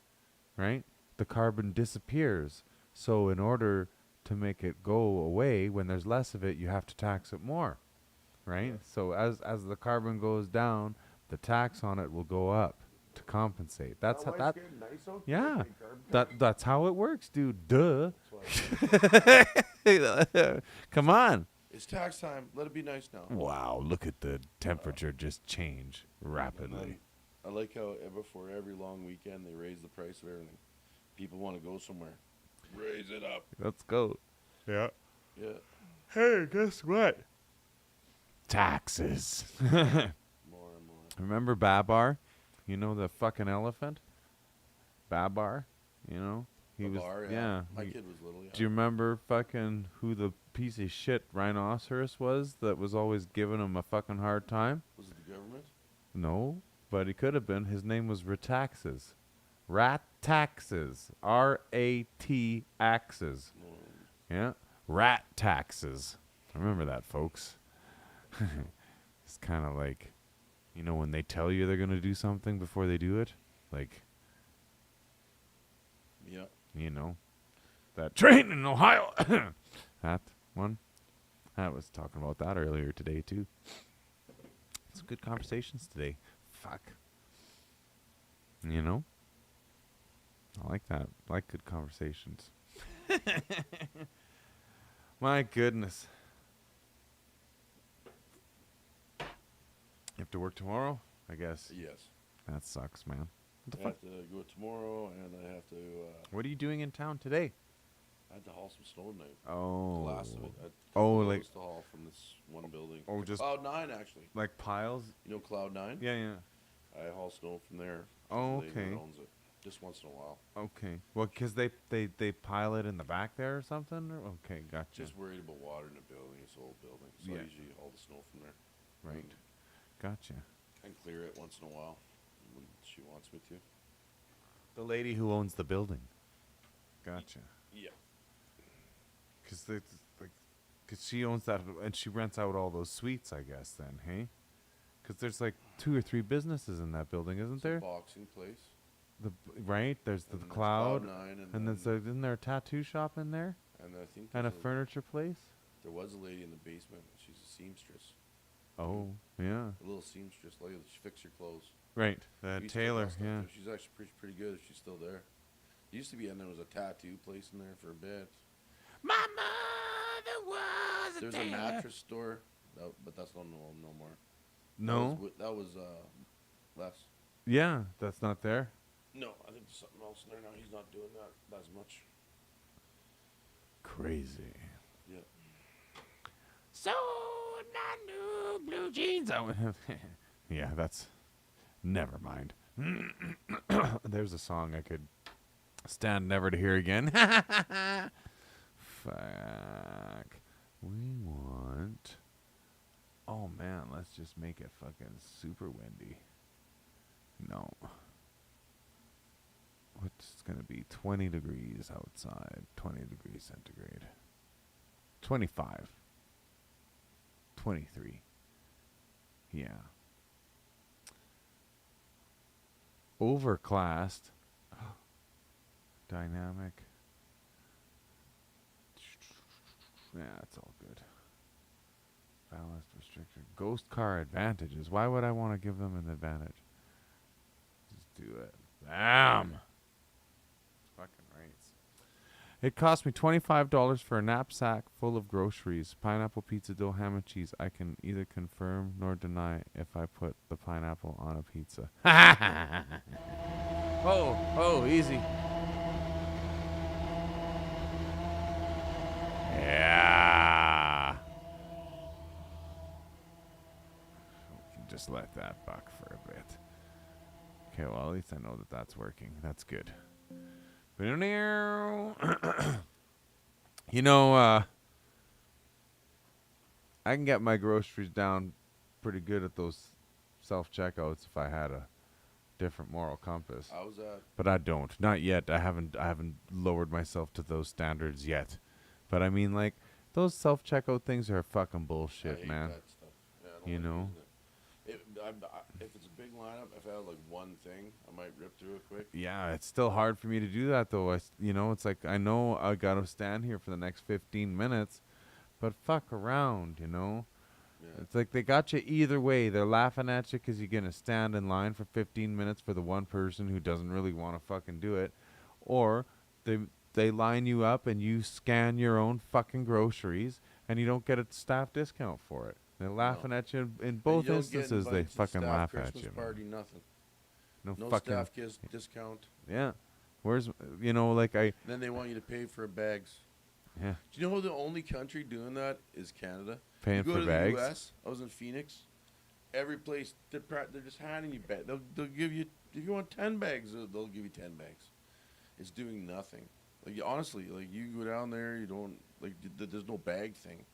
right, the carbon disappears. So in order to make it go away, when there's less of it, you have to tax it more, right? Yeah. So as the carbon goes down, the tax on it will go up to compensate. That's how that. Yeah, that's how it works, dude. Duh. Come on. It's tax time. Let it be nice now. Wow, look at the temperature just change rapidly. I like how before every long weekend they raise the price of everything. People want to go somewhere. Raise it up. Let's go. Yeah. Yeah. Hey, guess what? Taxes. More and more. Remember Babar? You know the fucking elephant? Babar? You know? He was Babar, yeah. My kid was little. Yeah. Do you remember fucking who the piece of shit rhinoceros was that was always giving him a fucking hard time? Was it the government? No, but he could have been. His name was Rataxes. Rat-taxes. R-A-T axes. Yeah. Rat taxes. Remember that, folks. It's kind of like, you know, when they tell you they're going to do something before they do it. Like, Yeah. you know, that train in Ohio. That one. I was talking about that earlier today, too. Some good conversations today. Fuck. You know? I like that. I like good conversations. My goodness. You have to work tomorrow, I guess. Yes. That sucks, man. What the I fuck? have to go tomorrow, and I have to. What are you doing in town today? I had to haul some snow tonight. Oh. The last of it. I Oh, was like to haul from this one building. Oh, To just- Cloud9 actually. like piles? You know Cloud9? Yeah, yeah. I haul snow from there. Oh, The lady that okay. owns it. Just once in a while. Okay. Well, 'cause they pile it in the back there or something? Or? Okay, gotcha. Just worried about water in the building. It's an old building, so Yeah. I usually haul the snow from there Right. Gotcha. and clear it once in a while when she wants me to. The lady who owns the building. Gotcha. Yeah. 'Cause she owns that, and she rents out all those suites, I guess, then, hey? 'Cause there's like 2 or 3 businesses in that building, isn't It's there? a boxing place. Right? There's the And there's Cloud, Cloud9 and there's isn't there a tattoo shop in there? and I think And a there's furniture place? there was a lady in the basement. She's a seamstress. Oh, yeah. A little seamstress lady. She fixes your clothes. Right. We used to put Taylor, that stuff yeah. there. She's actually pretty good if she's still there. There used to be, and there was a tattoo place in there for a bit. My mother was There's a mattress store, but that's not no more. No? That was less. Yeah, that's not there. No, I think there's something else in there now. He's not doing that as much. Crazy. Yeah. So my new blue jeans. Yeah, that's. Never mind. There's a song I could stand never to hear again. Fuck. We want. Oh man, let's just make it fucking super windy. No. What's gonna be 20 degrees outside? 20 degrees centigrade. 25. 23. Yeah. Overclassed. Dynamic. Yeah, it's all good. Balanced, restricted. Ghost car advantages. Why would I want to give them an advantage? Just do it. Bam! Fucking rights. It cost me $25 for a knapsack full of groceries. Pineapple, pizza dough, ham and cheese. I can neither confirm nor deny if I put the pineapple on a pizza. Oh, easy. Yeah. We can just let that buck for a bit. Okay, well, at least I know that that's working. That's good. You know, I can get my groceries down pretty good at those self-checkouts if I had a different moral compass. I was at. But I don't. Not yet. I haven't lowered myself to those standards yet. But I mean, like, those self-checkout things are fucking I bullshit, hate man. that stuff. Yeah, I don't You like know? using it. If it's a big lineup, if I had like one thing, I might rip through it quick. Yeah, it's still hard for me to do that though. It's like I know I gotta stand here for the next 15 minutes, but fuck around, you know. Yeah. It's like they got you either way. They're laughing at you because you're gonna stand in line for 15 minutes for the one person who doesn't really want to fucking do it, or they they line you up and you scan your own fucking groceries and you don't get a staff discount for it. They're laughing at you in And both you don't get instances. They invited to fucking staff laugh at Christmas you. Man. party, nothing. No No fucking staff discount. yeah. Where's like I Then they want you to pay for bags. yeah Do you know the only country doing that is Canada? paying You go for to bags. the U.S. I was in Phoenix. Every place they're just handing you bags. They'll give you, if you want 10 bags, they'll give you 10 bags. It's doing nothing. Like honestly, like you go down there, you don't like. There's no bag thing.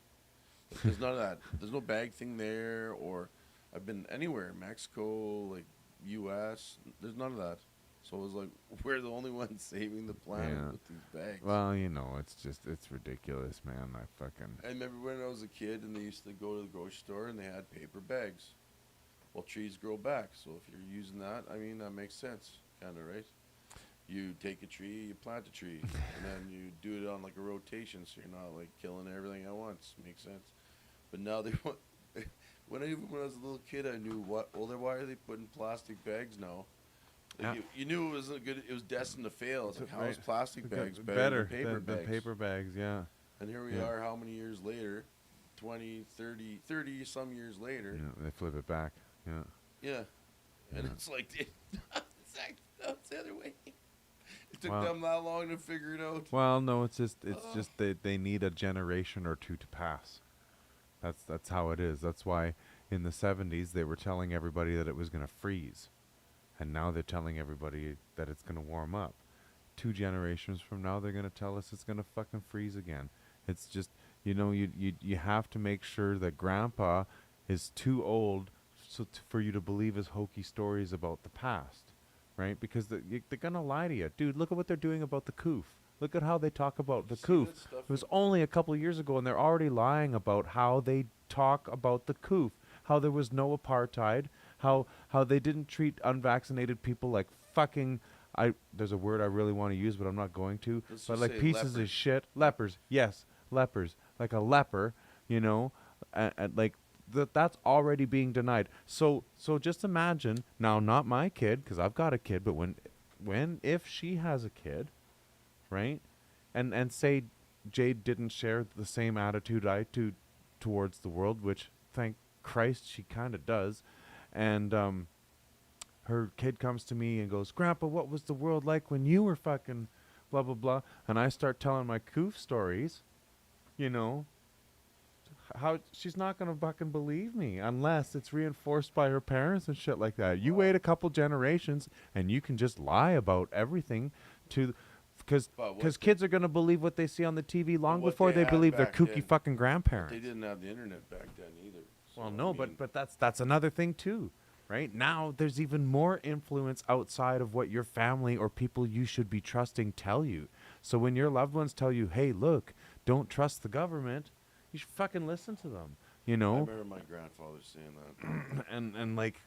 Like, there's none of that. There's no bag thing there. Or I've been anywhere, Mexico, like U.S. There's none of that. So it was like we're the only ones saving the planet Yeah. with these bags. Well, it's ridiculous, man. I fucking I remember when I was a kid and they used to go to the grocery store and they had paper bags. Well, trees grow back, so if you're using that, I mean, that makes sense, kind of, right? You take a tree, you plant a tree, and then you do it on like a rotation, so you're not like killing everything at once. Makes sense. But now they want. When I was a little kid, I knew what. Well, then why are they putting plastic bags now? Like Yeah. you knew it wasn't good. It was destined to fail. It's like, how is Right. plastic Okay, bags better than paper than bags? paper bags. Yeah. And here we Yeah. are, how many years later? 20, 30 some years later. Yeah, they flip it back. Yeah. Yeah. And Yeah. it's like, it's the other way. It took Wow. them that long to figure it out. Well, no, it's just Oh. they need a generation or two to pass. That's how it is. That's why in the 70s they were telling everybody that it was going to freeze. And now they're telling everybody that it's going to warm up. 2 generations from now they're going to tell us it's going to fucking freeze again. It's just, you have to make sure that grandpa is too old for you to believe his hokey stories about the past, right? Because they're going to lie to you. Dude, look at what they're doing about the coof. Look at how they talk about the See coof. that stuff It was only a couple of years ago, and they're already lying about how they talk about the coof, how there was no apartheid, how they didn't treat unvaccinated people like fucking. There's a word I really want to use, but I'm not going to. Let's But just like say pieces leopard. of shit, lepers. Yes, lepers, like a leper, and like that's already being denied. So just imagine now, not my kid, because I've got a kid, but if she has a kid, right, and say Jade didn't share the same attitude I do towards the world, which thank Christ she kind of does, and her kid comes to me and goes, "Grandpa, what was the world like when you were fucking blah blah blah?" And I start telling my coof stories, how she's not gonna fucking believe me unless it's reinforced by her parents and shit like that. You wait a couple generations and you can just lie about everything because But what kids are gonna believe what they see on the TV long what before they they had believe their back kooky then, fucking grandparents. They didn't have the internet back then either. So, Well, I no, mean, but that's another thing too, right? Now there's even more influence outside of what your family or people you should be trusting tell you. So when your loved ones tell you, "Hey, look, don't trust the government," you should fucking listen to them. I remember my grandfather saying that. And like,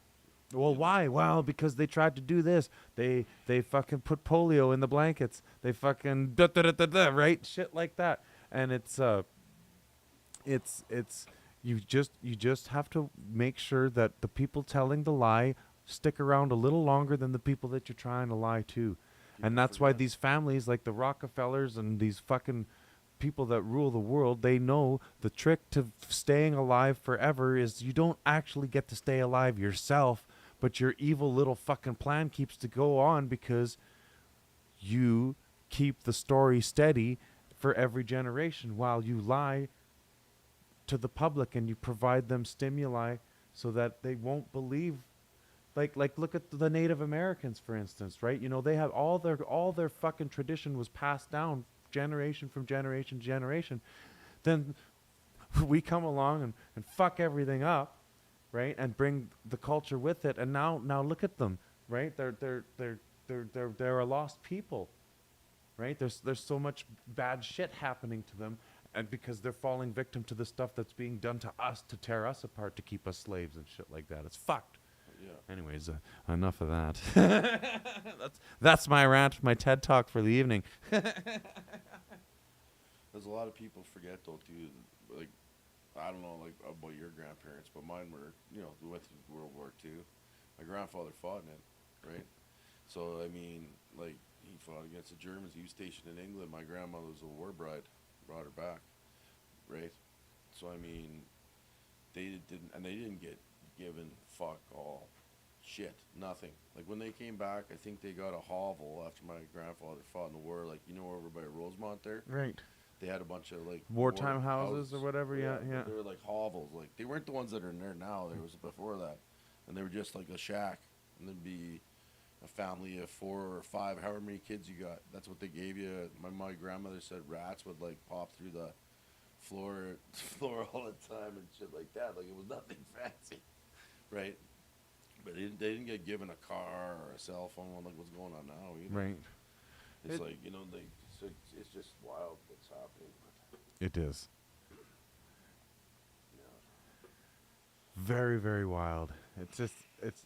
well, why? Well, because they tried to do this. They fucking put polio in the blankets. They fucking right, shit like that. And it's you just have to make sure that the people telling the lie stick around a little longer than the people that you're trying to lie to. And People that's why forget. these families like the Rockefellers and these fucking people that rule the world, they know the trick to staying alive forever is you don't actually get to stay alive yourself, but your evil little fucking plan keeps to go on because you keep the story steady for every generation while you lie to the public and you provide them stimuli so that they won't believe. Like look at the Native Americans, for instance, right? They have all their fucking tradition was passed down generation from generation to generation. Then we come along and fuck everything up, right? And bring the culture with it. And now look at them, right? They're a lost people, right? There's so much bad shit happening to them, and because they're falling victim to the stuff that's being done to us to tear us apart to keep us slaves and shit like that. It's fucked. Yeah. Anyways, enough of that. That's my rant, my TED talk for the evening. There's a lot of people forget though too. Like, I don't know, like about your grandparents, but mine were, we went through World War II. My grandfather fought in it, right? So I mean, like, he fought against the Germans. He was stationed in England. My grandmother was a war bride, brought her back, right? So I mean, they didn't get given fuck all shit, nothing. Like when they came back, I think they got a hovel after my grandfather fought in the war. Like, over by Rosemont there. Right. They had a bunch of like Wartime houses or whatever. Yeah. They were like hovels. Like they weren't the ones that are in there now. There was before that, and they were just like a shack, and there'd be a family of 4 or 5, however many kids you got. That's what they gave you. My grandmother said rats would like pop through the floor all the time and shit like that. Like it was nothing fancy, right? But they didn't get given a car or a cell phone like what's going on now either. Right. It's like it's just wild what's happening. It is. Yeah. Very, very wild. It's just it's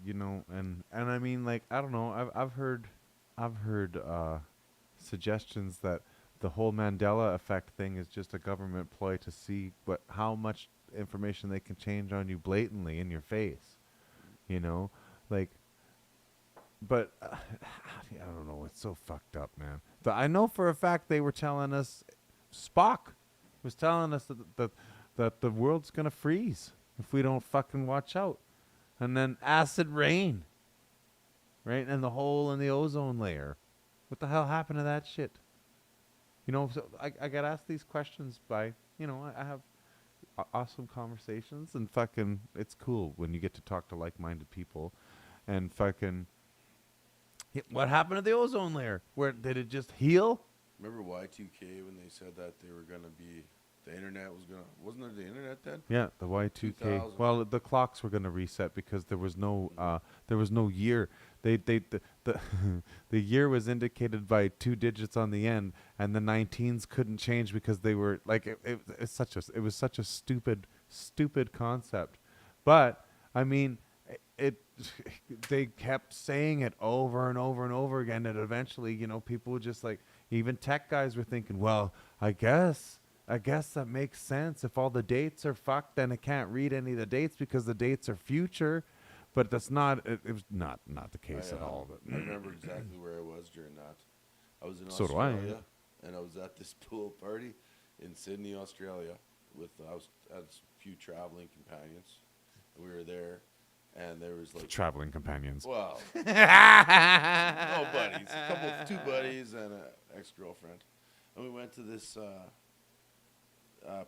and I mean, like, I don't know. I've heard suggestions that the whole Mandela effect thing is just a government ploy to see how much information they can change on you blatantly in your face. Like, but I don't know. It's so fucked up, man. I know for a fact they were telling us, Spock was telling us that the world's gonna freeze if we don't fucking watch out, and then acid rain, right, and the hole in the ozone layer. What the hell happened to that shit? So I get asked these questions by, I have awesome conversations, and fucking it's cool when you get to talk to like-minded people, and fucking what happened to the ozone layer? Where did it just heal? Remember Y2K when they said that they were gonna be, the internet was gonna, wasn't there the internet then? Yeah, the Y2K. 2000. Well, the clocks were going to reset because there was no year. The the year was indicated by 2 digits on the end, and the 19s couldn't change because they were like it was such a stupid concept. But I mean, they kept saying it over and over and over again, and eventually, people would just like, even tech guys were thinking, well, I guess that makes sense. If all the dates are fucked, then it can't read any of the dates because the dates are future. But that's not. It was not the case at all. But I remember exactly where I was during that. I was in So do I. Australia, and I was at this pool party in Sydney, Australia. I had a few traveling companions. We were there, and there was like traveling companions. well, no buddies, two buddies and an ex-girlfriend, and we went to this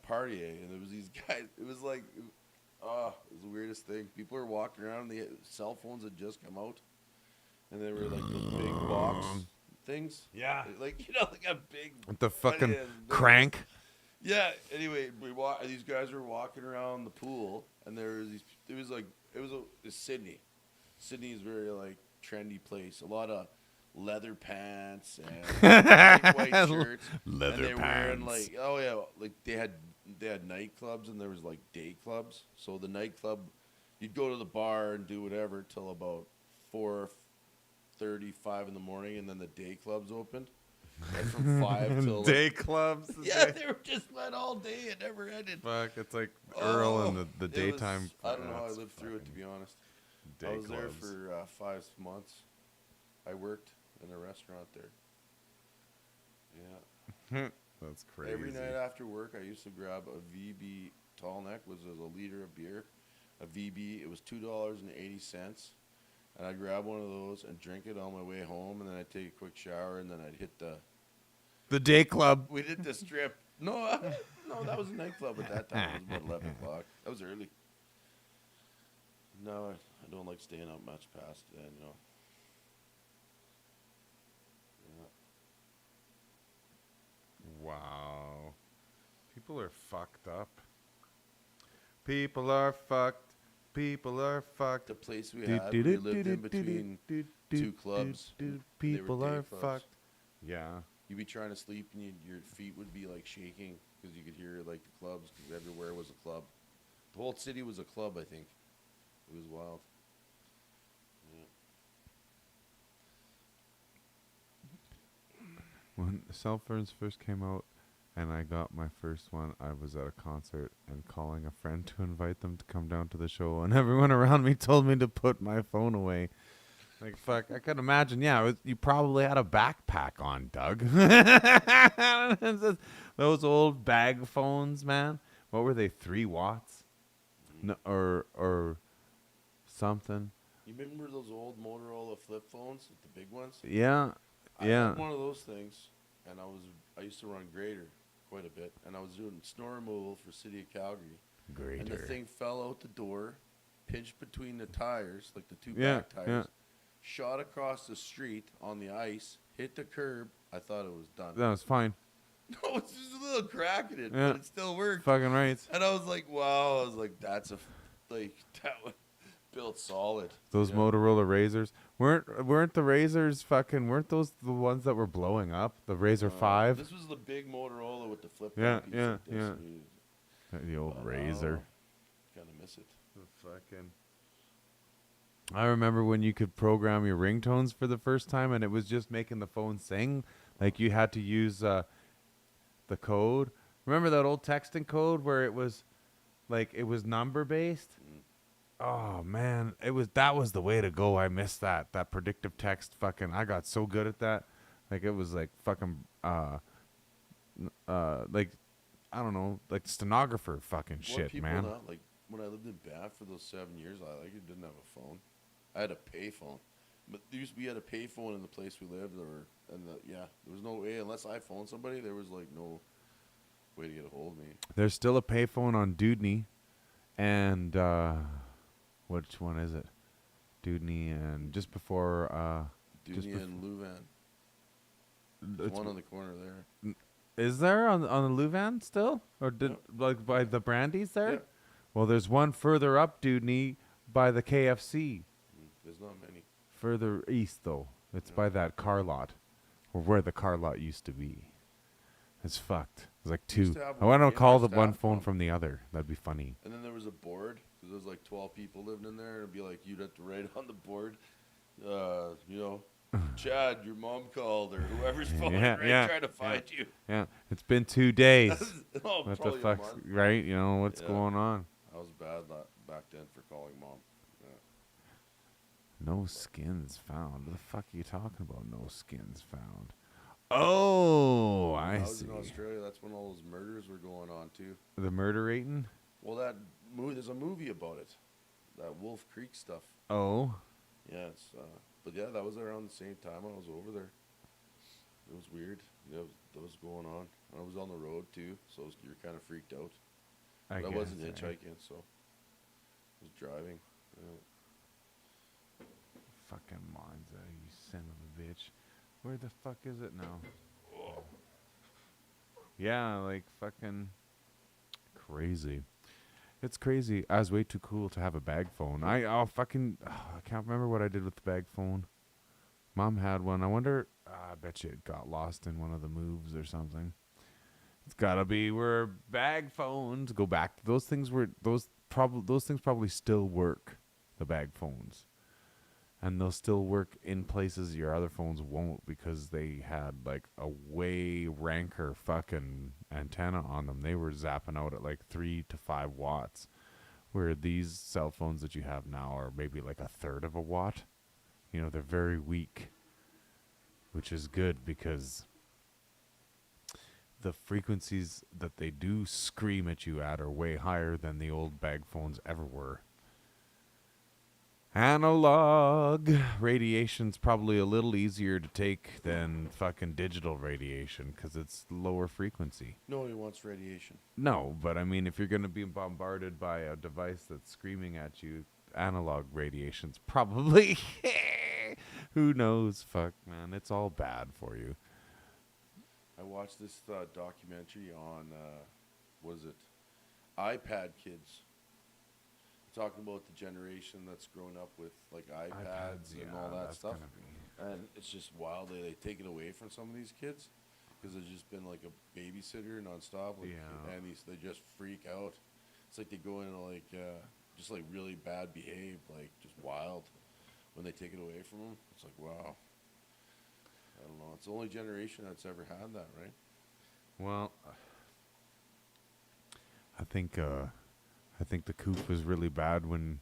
party, and there was these guys. It was like, it was the weirdest thing. People are walking around. The cell phones had just come out, and they were like those big box things. Yeah. Like like a big. With the fucking yeah, crank. Yeah. Anyway, these guys were walking around the pool, and there was these. It's Sydney. Sydney is very like trendy place. A lot of leather pants and white shirts. Leather and they pants. Wearing like they had nightclubs, and there was like day clubs. So the nightclub, you'd go to the bar and do whatever till about 4:35 in the morning, and then the day clubs opened. Like from 5 till day clubs. yeah, they were just went all day. It never ended. Fuck, it's like Earl and the It daytime. was, I don't know how I That's lived through it, to be honest. day I was there clubs. for 5 months. I worked in a restaurant there. Yeah. That's crazy. Every night after work, I used to grab a VB tall neck, was a liter of beer. A VB, it was $2.80. And I'd grab one of those and drink it on my way home, and then I'd take a quick shower, and then I'd hit the day club. we did the strip. No, that was a nightclub at that time. It was about 11 o'clock. That was early. No, I don't like staying up much past then, Yeah. Wow. People are fucked up. People are fucked. People are fucked. The place we had, we lived in between two clubs. They were People day are clubs. fucked. Yeah. You'd be trying to sleep, and your feet would be like shaking because you could hear like the clubs because everywhere was a club. The whole city was a club, I think. It was wild. When cell phones first came out and I got my first one, I was at a concert and calling a friend to invite them to come down to the show, and everyone around me told me to put my phone away. Like, fuck, I could imagine, yeah, you probably had a backpack on, Doug. Those old bag phones, man. What were they, 3 watts? No, or something. You remember those old Motorola flip phones, the big ones? Yeah, I yeah. had one of those things, and I used to run grader quite a bit, and I was doing snow removal for City of Calgary. And the Greater. thing fell out the door, pinched between the tires, like the two Yeah, back tires, yeah. shot across the street on the ice, hit the curb. I thought it was done. That was fine. No, it's just a little crack in it, Yeah. but it still worked. Fucking right. And I was like, wow. I was like, that was built solid. Those Yeah. Motorola Razors weren't the Razors fucking weren't those the ones that were blowing up? The Razor 5, This was the big Motorola with the flip Yeah, piece yeah, like this. yeah. The old Razor. Kind of miss it. I remember when you could program your ringtones for the first time, and it was just making the phone sing. Like you had to use the code. Remember that old texting code where it was like it was number based? Oh man, that was the way to go. I missed that predictive text. Fucking, I got so good at that. Like it was like fucking like I don't know, like stenographer fucking More shit, people man. now, like when I lived in Banff for those 7 years, I didn't have a phone. I had a pay phone. But we had a pay phone in the place we lived, there was no way, unless I phoned somebody, there was like no way to get a hold of me. There's still a payphone on Dudney, and which one is it? Dudney and just before Dooney and Louvain. There's one on the corner there. is there on the Louvain still, or did like by the Brandies there? Yeah. Well, there's one further up Dudney by the KFC. There's not many. Further east though, it's by that car lot, or where the car lot used to be. It's fucked. It's like used two. to have I one want to in call our the one staff phone room. from the other. That'd be funny. And then there was a board, because there was like 12 people living in there. It'd be like you'd have to write on the board, Chad, your mom called, or whoever's phone Yeah, right, yeah, trying to find you. Yeah, it's been 2 days. Oh, What the probably a fuck's month. right? You know what's Yeah. going on? I was bad back then for calling mom. No skins found. What the fuck are you talking about? No skins found. Oh, When I was see. in Australia. That's when all those murders were going on too. The murder rating? Well, that movie, there's a movie about it. That Wolf Creek stuff. Oh, Yeah, but yeah, that was around the same time I was over there. It was weird. Yeah, that was going on. And I was on the road too, so you're kind of freaked out. But I wasn't guess, right? hitchhiking, so I was driving. Yeah. Fucking Monza, you son of a bitch. Where the fuck is it now? Yeah, like fucking crazy. It's crazy. I was way too cool to have a bag phone. I can't remember what I did with the bag phone. Mom had one. I wonder. I bet you it got lost in one of the moves or something. It's gotta be where bag phones go back. Those things probably still work. The bag phones. And they'll still work in places your other phones won't, because they had like a way ranker fucking antenna on them. They were zapping out at like 3 to 5 watts, where these cell phones that you have now are maybe like a third of a watt. You know, they're very weak, which is good because the frequencies that they do scream at you at are way higher than the old bag phones ever were. Analog radiation's probably a little easier to take than fucking digital radiation because it's lower frequency. Nobody wants radiation. No, but I mean, if you're going to be bombarded by a device that's screaming at you, analog radiation's probably... Who knows? Fuck, man. It's all bad for you. I watched this documentary on, what is it? iPad kids. Talking about the generation that's grown up with like iPads and all that that's stuff. gonna be- And it's just wild. They take it away from some of these kids. because it's just been like a babysitter nonstop. Like, Yeah. and they just freak out. It's like they go into like just like really bad behave, like just wild when they take it away from them. It's like wow. I don't know. It's the only generation that's ever had that, right? Well, I think the coop was really bad when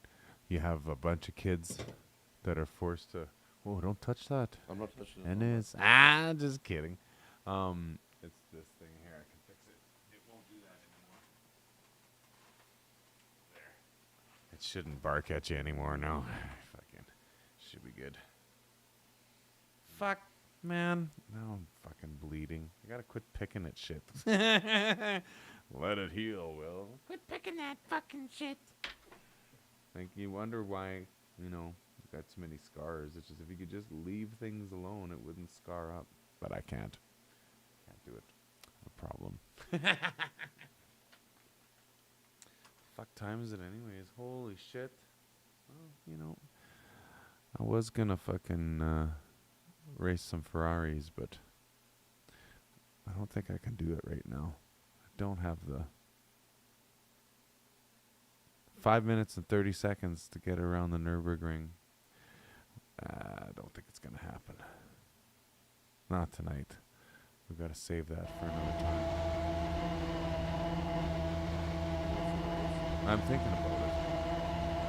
you have a bunch of kids that are forced to. Whoa! Don't touch that. I'm not touching it. And no more. it's just kidding. It's this thing here. I can fix it. It won't do that anymore. There. It shouldn't bark at you anymore. No, fucking should be good. Fuck, man. Now I'm fucking bleeding. I gotta quit picking at shit. Let it heal, Will. Quit picking that fucking shit. Like you wonder why, you know. Got too many scars. It's just if you could just leave things alone, it wouldn't scar up. But I can't. Can't do it. A problem. Fuck time is it anyways? Holy shit. Well, you know, I was gonna fucking race some Ferraris, but I don't think I can do it right now. I don't have the 5 minutes and 30 seconds to get around the Nürburgring. I don't think it's going to happen. Not tonight. We've got to save that for another time. I'm thinking about it.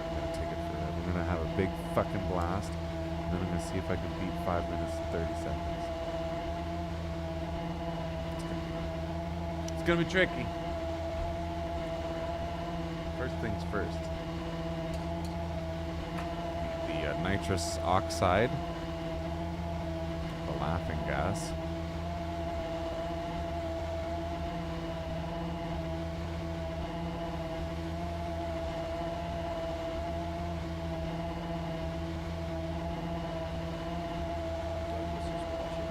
I'm going to take it forever. We're going to have a big fucking blast. And then I'm going to see if I can beat 5 minutes and 30 seconds. It's going to be tricky. First things first. The nitrous oxide, the laughing gas. Douglas is watching.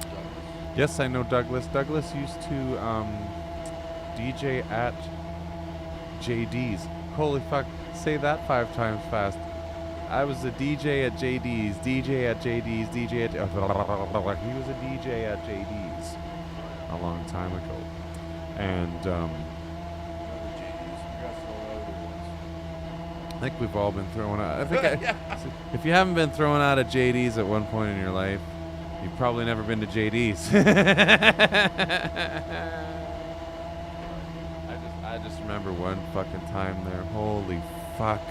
Douglas. Yes, I know Douglas. Douglas used to DJ at JD's. Holy fuck, say that 5 times fast. I was a DJ at JD's, DJ at JD's, DJ at... he was a DJ at JD's a long time ago. And Remember JD's? You guys throw out other ones. I think we've all been thrown out. I think if you haven't been thrown out of JD's at one point in your life, you've probably never been to JD's. I just remember one fucking time there. Holy fuck.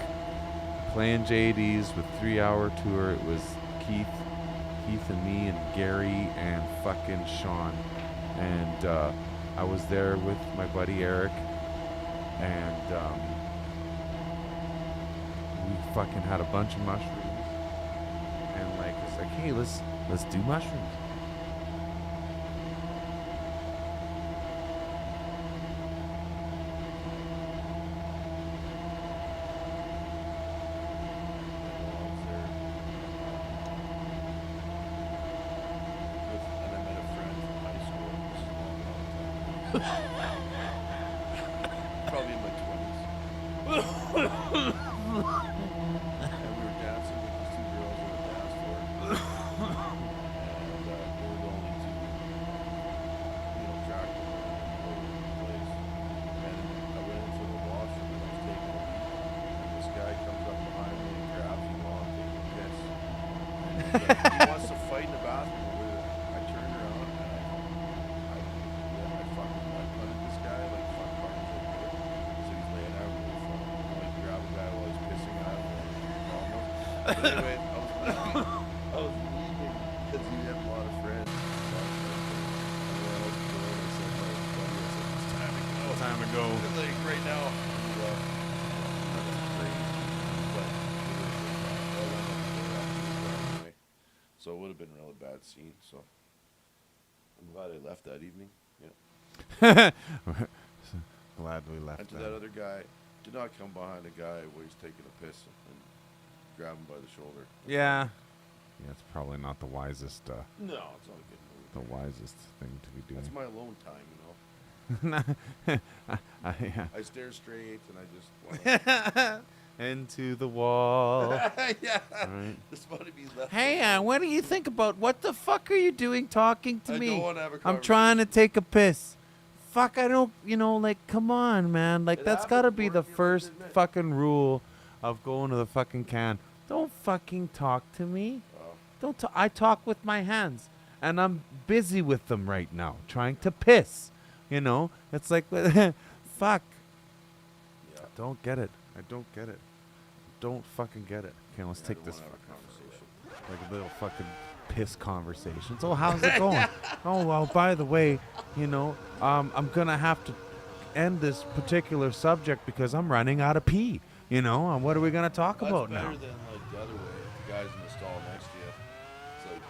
Playing JD's with 3-hour tour. It was Keith and me and Gary and fucking Sean. And I was there with my buddy Eric. And we fucking had a bunch of mushrooms. And like it's like, hey, let's do mushrooms. And I met a friend from high school. This is a long time. Probably in my 20s. And we were dancing with these 2 girls on the dance floor. And they were the only 2, attractive women in the whole place. And I went into the washroom and I was taking a leak. And this guy comes up behind me and grabs me while I'm taking a piss. And he wants to fight in the bathroom with it. I turned around and I punted this guy like fuck hard as I could. So he's laying out really funny. I like grabbed the guy while he's pissing at him. Almost. But anyway, I was leaving because he had a lot of friends. Time to go. Like right now. That's crazy. But it would've been bad. I went up there after anyway. So it would have been a really bad scene. So I'm glad I left that evening. Yeah. Glad we left And to that. that other guy, do not come behind a guy where he's taking a piss and grab him by the shoulder. Yeah. Yeah, it's probably not the wisest No, it's not a good move. the wisest thing to be doing. That's my alone time, you know. Yeah. I stare straight and I just. into the wall. Yeah. Right. This about to be left. Hey, alone. what do you think about what the fuck are you doing talking to I me? don't wanna have a I'm trying to conversation. take a piss. Fuck, I don't, like, come on, man. Like, It that's happens gotta be more the than you like to first admit. fucking rule of going to the fucking can. Don't fucking talk to me. Oh. Don't I talk with my hands, and I'm busy with them right now, trying to piss. It's like, fuck. Yeah. Don't get it. I don't get it. Don't fucking get it. Okay, let's I take don't this wanna have a fucking conversation. like a little fucking piss conversation. So how's it going? Oh well, by the way, I'm gonna have to end this particular subject because I'm running out of pee. And what are we gonna talk That's about better now? than like the other way. If the guy's in the stall next to you, it's like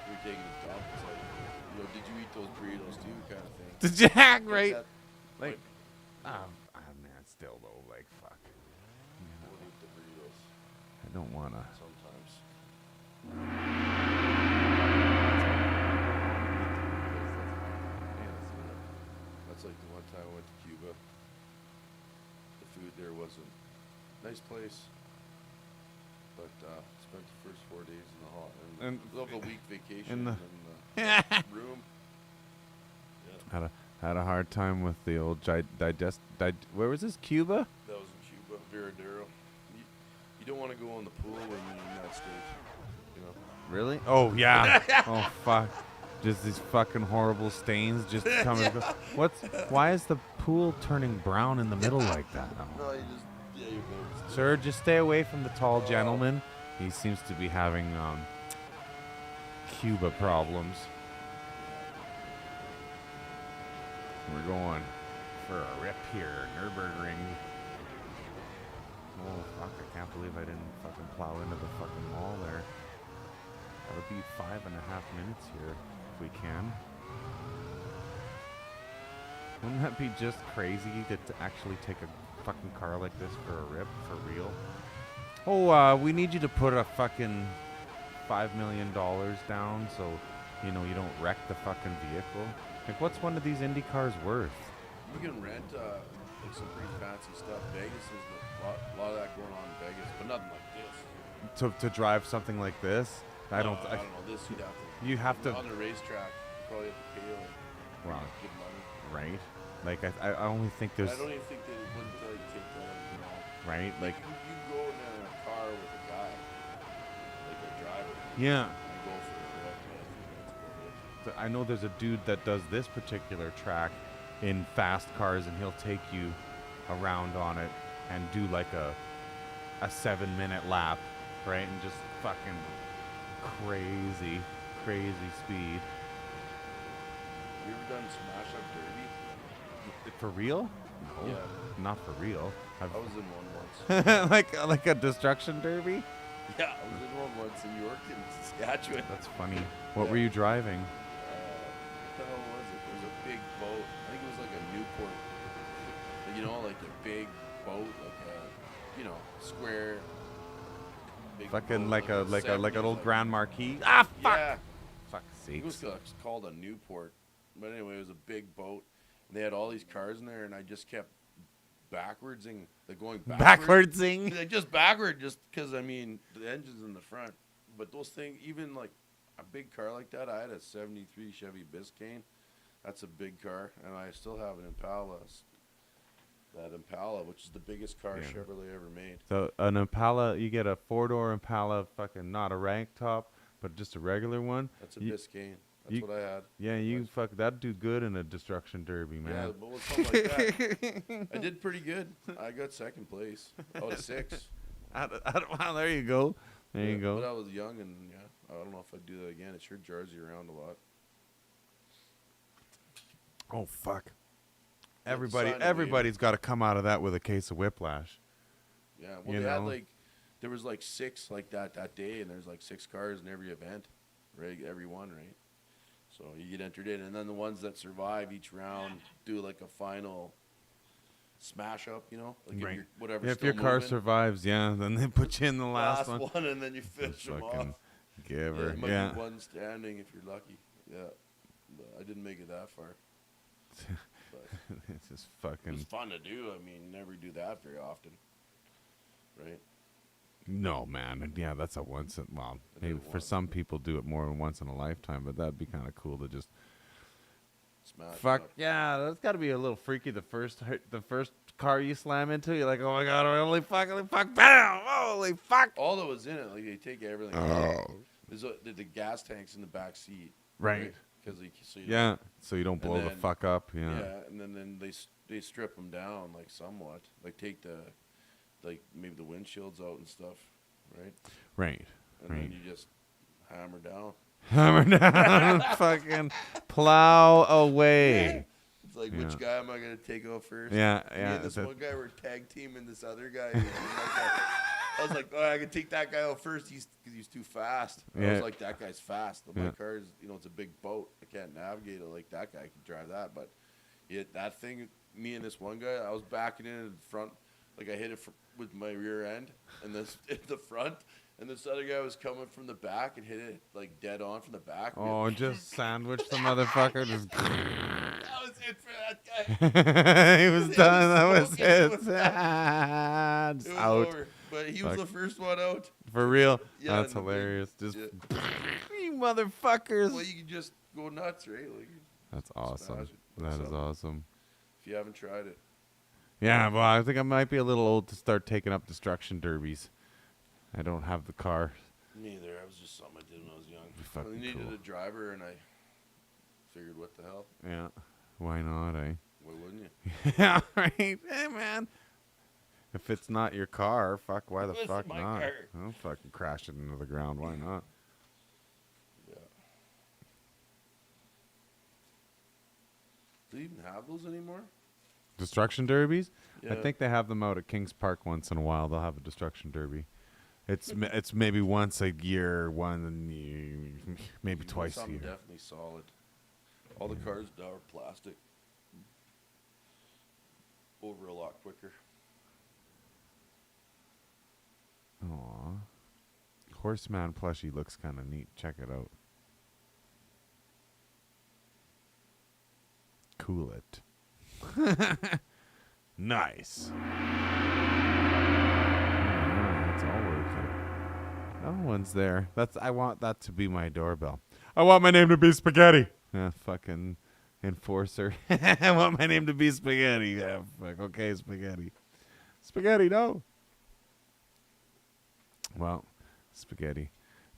you're taking a dump. It's like did you eat those burritos too, kind of thing. The jack, Like right? that, Like, man, still though, like, fuck. we'll eat the burritos I don't wanna. sometimes. That's like the one time I went to Cuba. The food there wasn't nice place, but spent the first 4 days in the hall and of a week vacation in the- in the room. Yeah, Had a hard time with the old where was this? Cuba? that was in Cuba, Veradero. You don't want to go in the pool when you're in that state, Really? Oh yeah. Oh fuck. Just these fucking horrible stains just coming. Why is the pool turning brown in the middle like that? No, you just you're very still. Sir, just stay away from the tall gentleman. He seems to be having Cuba problems. We're going for a rip here, Nürburgring. Oh fuck! I can't believe I didn't fucking plow into the fucking mall there. That'll be 5.5 minutes here if we can. Wouldn't that be just crazy to actually take a fucking car like this for a rip, for real? Oh, we need you to put a fucking $5 million down so, you don't wreck the fucking vehicle. Like, what's one of these Indy cars worth? You can rent like some pretty fancy stuff. Vegas is a lot of that going on in Vegas, but nothing like this. To drive something like this? I don't I don't know. This You have to- on the racetrack. You probably have to pay like Wow. good money. right? Like, I only think there's... I don't even think they wouldn't like take that. Right? Like, you go in a car with a guy, like a driver, yeah. and go for it. I think that's about it. I know there's a dude that does this particular track in fast cars, and he'll take you around on it and do like a 7-minute lap, right? And just fucking crazy speed. You ever done Smash Up Derby? For real? No, Yeah. not for real. I was in one once. like a destruction derby? Yeah, I was in one once in York and Saskatchewan. That's funny. What Yeah. were you driving? What the hell was it? It was a big boat. I think it was like a Newport. Like a big boat, like a, square. Big Fucking boat, like a 70s, an old Grand Marquis. Ah, fuck! Yeah. Fuck It was sakes. called a Newport. But anyway, it was a big boat. And they had all these cars in there, and I just kept backwardsing, like going backwards. Backwardsing. Like just backward, just because, the engine's in the front. But those things, even like a big car like that, I had a 73 Chevy Biscayne. That's a big car. And I still have an Impala. That Impala, which is the biggest car Yeah. Chevrolet ever made. So an Impala, you get a 4-door Impala, fucking not a rank top, but just a regular one. That's a You- Biscayne. That's you- what I had. Yeah, you Was- fuck that'd do good in a destruction derby, Yeah, man. but with something like that, I did pretty good. I got second place out of 6. Wow, there you go. There you But go. I was young, and I don't know if I'd do that again. It sure jars you around a lot. Oh fuck. You have to sign a waiver. Everybody's got to come out of that with a case of whiplash. Yeah, well, You they had know? there was like 6 like that day, and there's like 6 cars in every event, right? Every one, right? So you get entered in, and then the ones that survive each round do like a final smash up, like Right. if your, whatever. If your car moving, survives, yeah, then they put you in the last one. and then you finish Just them off. fucking Yeah, giver. there might Yeah. be one standing if you're lucky. Yeah, but I didn't make it that far. But It's just it was fucking. fun to do. Never do that very often. right? No, man. Yeah, that's a once in, well, maybe for some people do it more than once in a lifetime, but that'd be kind of cool to just Smash. fuck. Up. Yeah, that's got to be a little freaky. The first car you slam into, you're like, oh my god, holy fuck, bam, holy fuck. All that was in it, like they take everything. Oh. There's the gas tanks in the back seat. Right. Because so you Yeah, so you don't blow the then- fuck up. Yeah. Yeah, and then they strip them down like somewhat, like take the like maybe the windshields out and stuff, right? Right. And Right. then you just hammer down. Hammer down, fucking plow away. It's like, Yeah. which guy am I gonna take out first? Yeah, Me yeah. and this that- one guy were tag teaming this other guy. I was like, oh, I can take that guy out first. Because he's too fast. I Yeah. was like, that guy's fast. My Yeah. car is, it's a big boat. I can't navigate it like that guy can drive that. But that thing, me and this one guy, I was backing in front. Like I hit it with my rear end, and this in the front. And this other guy was coming from the back and hit it like dead on from the back. Oh, just sandwich the motherfucker. Just That was it for that guy. he was It done. That was was smoking. it. It was Just It was out over. But he was Fuck. the first one out. for real. Yeah, That's and the big- hilarious. Just yeah. you motherfuckers. Well, you can just go nuts, right? Like, That's awesome. smash it. That is Something. awesome. if you haven't tried it. Yeah, well, I think I might be a little old to start taking up destruction derbies. I don't have the car. Me either. It was just something I did when I was young. Fucking I needed cool. a driver, and I figured, what the hell? Yeah. Why not, eh? Why wouldn't you? Yeah, right. Hey, man. If it's not your car, fuck, why the It's fuck my not? car. I'll fucking crash it into the ground. Why not? Yeah. Do you even have those anymore? Destruction derbies? I Yeah. think they have them out at Kings Park once in a while. They'll have a destruction derby. It's maybe once a year, maybe You twice a something year. definitely solid. All the cars now are plastic. Over a lot quicker. Aw. Horseman plushie looks kind of neat. Check it out. Cool it. Nice. Yeah, it's all working. No one's there. I want that to be my doorbell. I want my name to be Spaghetti. Yeah, fucking enforcer. I want my name to be Spaghetti. Yeah, fuck. Okay, Spaghetti. Spaghetti, no. Well, Spaghetti.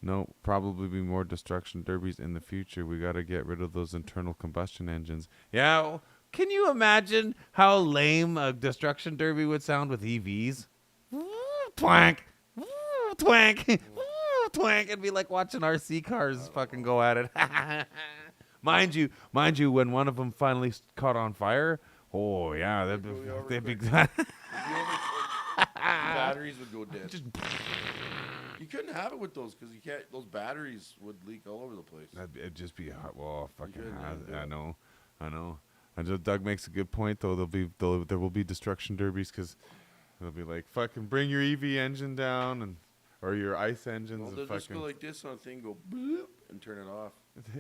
No, probably be more destruction derbies in the future. We got to get rid of those internal combustion engines. Yeah, can you imagine how lame a destruction derby would sound with EVs? Twank, twank, twank. It'd be like watching RC cars fucking go at it. Mind you, when one of them finally caught on fire, oh yeah, they'd be Batteries would go dead. just You couldn't have it with those because you can't. Those batteries would leak all over the place. it'd just be hot. Well, fucking couldn't has, do I it. know. And Doug makes a good point though. There will be destruction derbies because they'll be like, fucking bring your EV engine down or your ICE engines Well, and they'll just fucking go like this on a thing, go bloop, and turn it off.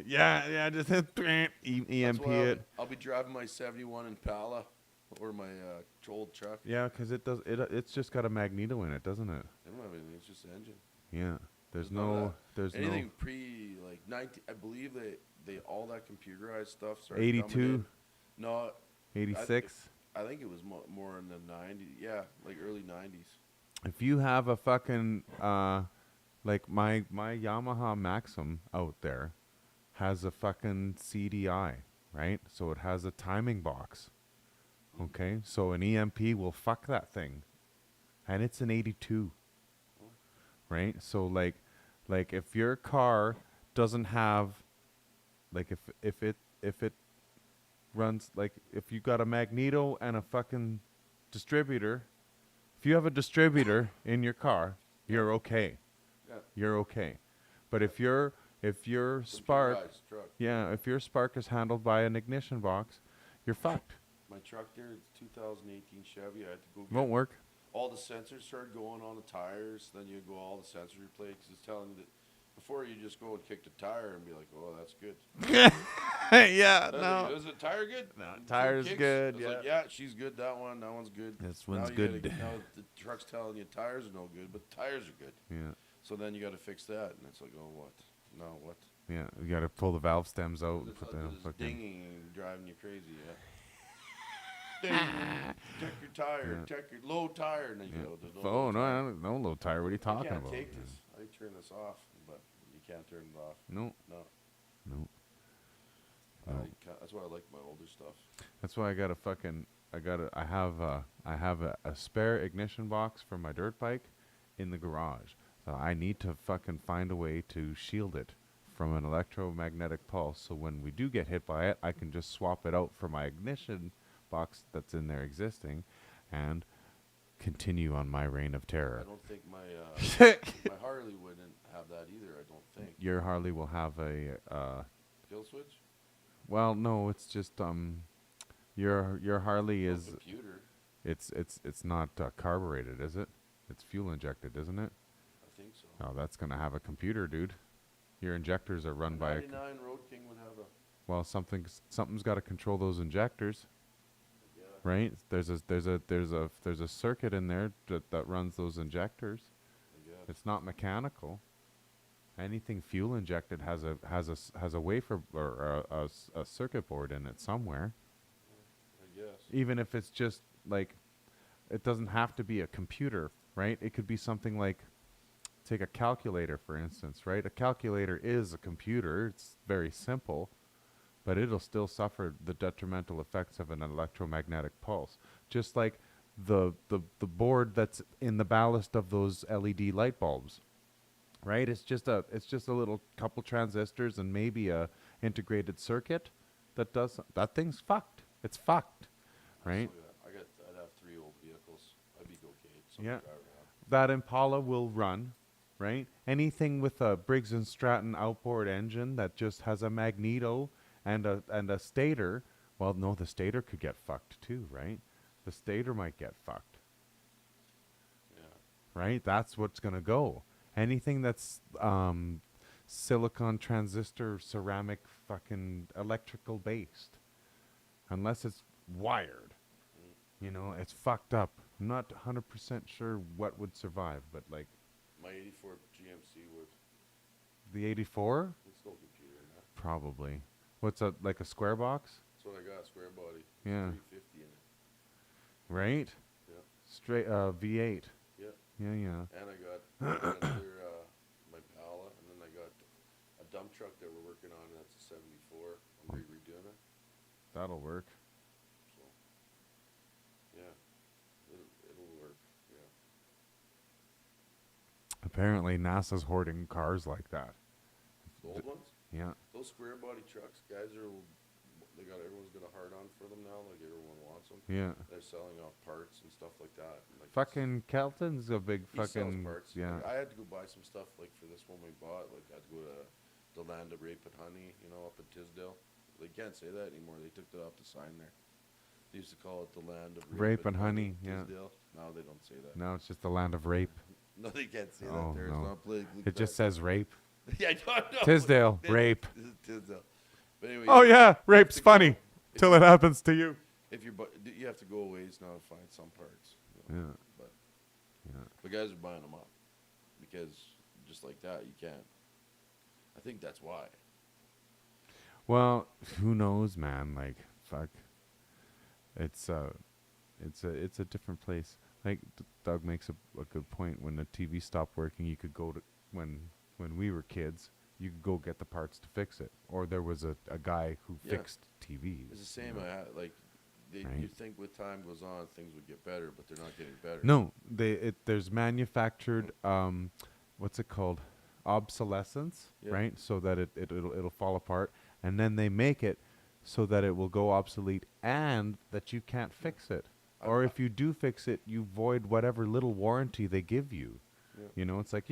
yeah, just That's EMP why it. I'll be driving my '71 Impala or my old truck. Yeah, because it's just got a magneto in it, doesn't it? They don't have anything. It's just the engine. Yeah. There's none of no. that. There's Anything pre like 19. I believe they all that computerized stuff no. started coming 82, in. No, 86. I think it was more in the '90s. Yeah, like early '90s. If you have a fucking like my Yamaha Maxim out there has a fucking CDI, right? So it has a timing box. Okay? So an EMP will fuck that thing. And it's an 82. Right? So like if your car doesn't have like if it runs like if you got a magneto and a fucking distributor, if you have a distributor in your car, you're okay. Yeah. You're okay. But if your spark, Computerized truck. yeah, if your spark is handled by an ignition box, you're fucked. My truck there, it's 2018 Chevy. I had to go get Won't work. all the sensors started going on the tires. Then you go all the sensors replaced because it's telling you that Before you just go and kick the tire and be like, oh, that's good. Yeah, Then no. Is the tire good? No, 2 tire's kicks? good, It's yeah. like, yeah, she's good. That one's good. This Now one's you gotta good. now the truck's telling you tires are no good, but tires are good. Yeah, So then you got to fix that, and it's like, oh, what? No, what? yeah. You got to pull the valve stems out and It's put like the this fucking. dinging and driving you crazy. Yeah. Check your tire. Yeah. Check your low tire. And then you Yeah. go, there's no Oh low no, tire. no low tire. What are you talking I can't about? take this. I turn this off, but you can't turn it off. No, No. no. That's why I like my older stuff. That's why I got a fucking. I have a spare ignition box for my dirt bike in the garage. So I need to fucking find a way to shield it from an electromagnetic pulse. So when we do get hit by it, I can just swap it out for my ignition box that's in there existing, and continue on my reign of I terror. don't think my Harley wouldn't have that either. I don't think. Your Harley will have a. Kill switch? Well, no, it's just your Harley No is computer. it's not carbureted, is it? It's fuel injected, isn't it? I think so. Oh, that's gonna have a computer, dude. Your injectors are run by a 99 Road King would have a. well, something's got to control those injectors, Yeah. right? There's a circuit in there that runs those injectors. I guess. It's not mechanical. Anything fuel injected has a wafer or a circuit board in it somewhere. I guess. Even if it's just like, it doesn't have to be a computer, right? It could be something like, take a calculator for instance, right? A calculator is a computer. It's very simple, but it'll still suffer the detrimental effects of an electromagnetic pulse. Just like the board that's in the ballast of those LED light bulbs, right? It's just a little couple transistors and maybe a integrated circuit that does that thing's fucked. It's fucked, right? So, yeah, I'd have 3 old vehicles. I'd be okay. Yeah. Drive around. That Impala will run, right? Anything with a Briggs and Stratton outboard engine that just has a magneto and a stator. Well, no, the stator could get fucked too, right? The stator might get fucked, Yeah. right? That's what's gonna go. Anything that's silicon transistor ceramic fucking electrical based, unless it's wired, you know, it's fucked up. I'm not 100% sure what would survive, but like My 84 GMC would. the 84, It's no computer in that. probably. What's a like a square box? That's what I got. Square body. Yeah. 350 in it. Right? Yeah. Straight V8. Yeah. Yeah, yeah. And I got another my Pala, and then I got a dump truck that we're working on. That's a 74. I'm redoing it. That'll work. So. Yeah. It'll work. Yeah. Apparently NASA's hoarding cars like that. The old ones. Yeah. Those square body trucks, guys everyone's got a hard on for them now. Like everyone wants them. Yeah. They're selling off parts and stuff like that. And like Fucking Kelton's a big he sells fucking parts. yeah. Like, I had to go buy some stuff like for this one we bought. Like I had to go to the land of rape and honey, up in Tisdale. They can't say that anymore. They took that off the sign there. They used to call it the land of Rape and honey, yeah. Tisdale. Now they don't say that. No, it's just the land of rape. No, they can't say Oh, that there. no. It's not politically It just correct. says rape. Yeah, I don't know. Tisdale, rape. Tisdale. But anyway. Oh yeah, rape's to go- funny till it happens to you. If you're, you have to go a ways now to find some parts. Yeah. But Yeah. but guys are buying them up because just like that you can't. I think that's why. Well, who knows, man? Like, fuck. It's a different place. Like Doug makes a good point. When the TV stopped working, you could go to when we were kids, you could go get the parts to fix it, or there was a guy who Yeah. fixed TVs. It's the same. you know? You Right. think with time goes on things would get better, but they're not getting better. No, there's manufactured what's it called, obsolescence, Yeah. right? So that it'll fall apart, and then they make it so that it will go obsolete and that you can't fix it. Or if you do fix it, you void whatever little warranty they give you. Yeah. You know, it's like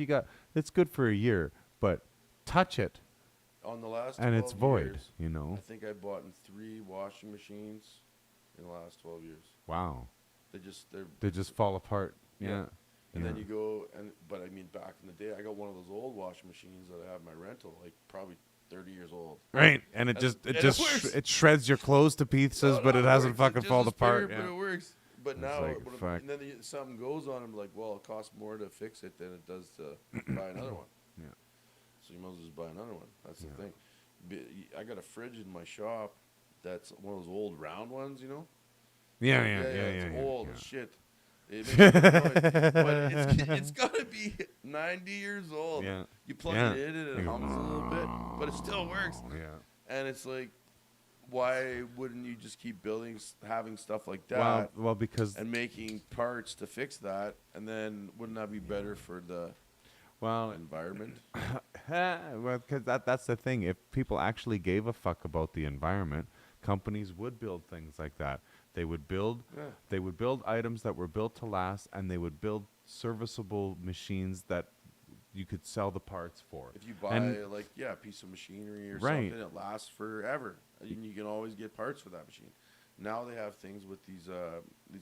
it's good for a year, but touch it On the last and 12 it's void. years, You know, I think I bought in 3 washing machines in the last 12 years. wow, They're they just fall apart. Yeah. Yeah, And then Yeah. you go but I mean, back in the day, I got one of those old washing machines that I have in my rental, like probably 30 years old. Right, and And it works. it shreds your clothes to pieces, No, but no, it hasn't works. fucking Just fallen as fair, apart. but Yeah. it works. But It's now, like, fuck. and then something goes on, I'm like, well, it costs more to fix it than it does to buy another one. Yeah. So you might as well just buy another one. That's the Yeah. thing. I got a fridge in my shop that's one of those old round ones, you know? Yeah. It's old yeah. as shit. It makes a good noise, but it's got to be 90 years old. Yeah. You plug Yeah. it in and You it go, hums a little bit, but it still works. Yeah. And it's like, why wouldn't you just keep having stuff like that Well, because and making parts to fix that? And then wouldn't that be better for the environment? well, because that's the thing. If people actually gave a fuck about the environment, companies would build things like that. They would build items that were built to last, and they would build serviceable machines that you could sell the parts for. If you buy a piece of machinery or Right. something, it lasts forever. And you can always get parts for that machine. Now they have things with these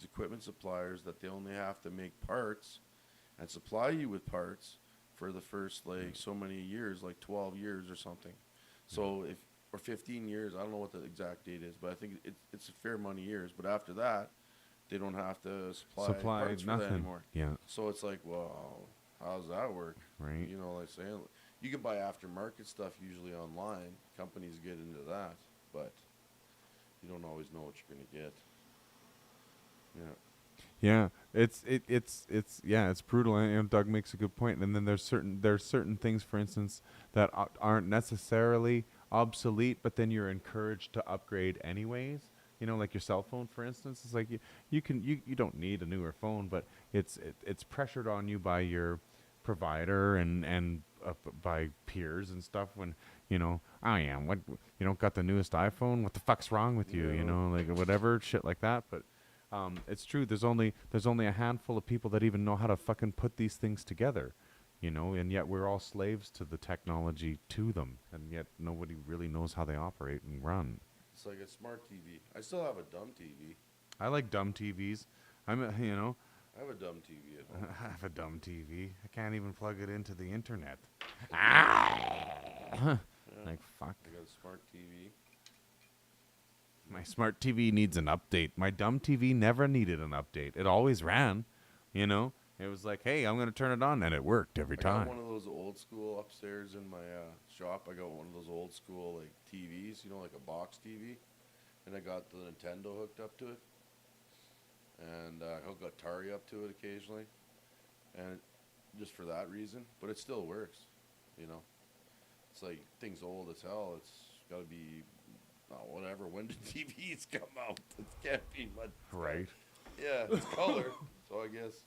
equipment suppliers that they only have to make parts and supply you with parts for the first so many years, like 12 years or something. So or 15 years, I don't know what the exact date is, but I think it's a fair amount of years. But after that, they don't have to supply parts for that nothing anymore. Yeah. So it's like, well, how does that work? Right. You know, like saying you can buy aftermarket stuff usually online. Companies get into that, but you don't always know what you're gonna get. Yeah. Yeah, it's brutal, and Doug makes a good point. And then there's certain things, for instance, that aren't necessarily obsolete, but then you're encouraged to upgrade anyways. You know, like your cell phone, for instance. It's like you don't need a newer phone, but it's pressured on you by your provider and by peers and stuff. When what you don't got the newest iPhone, what the fuck's wrong with you? You know, like whatever shit like that. But it's true. There's only a handful of people that even know how to fucking put these things together, you know. And yet we're all slaves to the technology, to them, and yet nobody really knows how they operate and run. It's like a smart TV. I still have a dumb TV. I like dumb TVs. I have a dumb TV at home. I have a dumb TV. I can't even plug it into the internet. Like fuck. I got a smart TV. My smart TV needs an update. My dumb TV never needed an update. It always ran, you know. It was like, hey, I'm gonna turn it on, and it worked every I time. got one of those old school upstairs in my shop. I got one of those old school like TVs, you know, like a box TV, and I got the Nintendo hooked up to it, and I hook Atari up to it occasionally, and just for that reason. But it still works, you know. It's like thing's old as hell. It's got to be whatever. When did TVs come out? It can't be much. Right. Yeah, it's color, so I guess.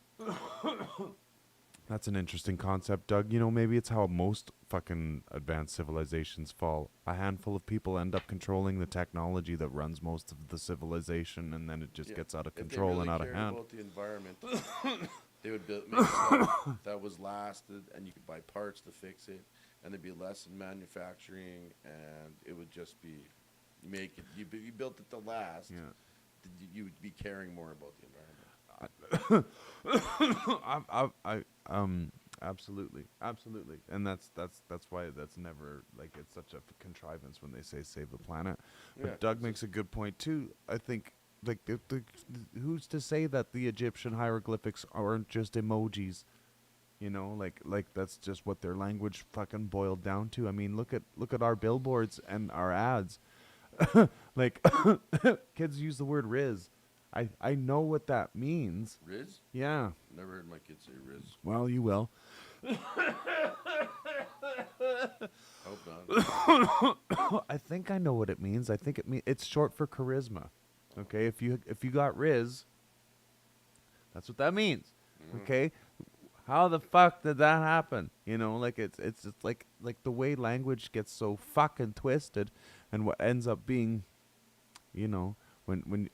That's an interesting concept, Doug. You know, maybe it's how most fucking advanced civilizations fall. A handful of people end up controlling the technology that runs most of the civilization, and then it just gets out of control and out of hand. If they really cared about the environment, they would make stuff that was lasted, and you could buy parts to fix it, and there'd be less in manufacturing, and it would just be you built it to last. Yeah. You would be caring more about the environment. Absolutely, and that's why that's never like it's such a contrivance when they say save the planet. But Yeah, Doug makes a good point too. I think like who's to say that the Egyptian hieroglyphics aren't just emojis? You know, like that's just what their language fucking boiled down to. I mean, look at our billboards and our ads. Like kids use the word Riz. I know what that means. Riz? Yeah. Never heard my kids say Riz. Well, you will. Hope not. I think I know what it means. I think it's short for charisma. Okay, if you got Riz, that's what that means. Okay, how the fuck did that happen? You know, like it's just like the way language gets so fucking twisted, and what ends up being, you know, when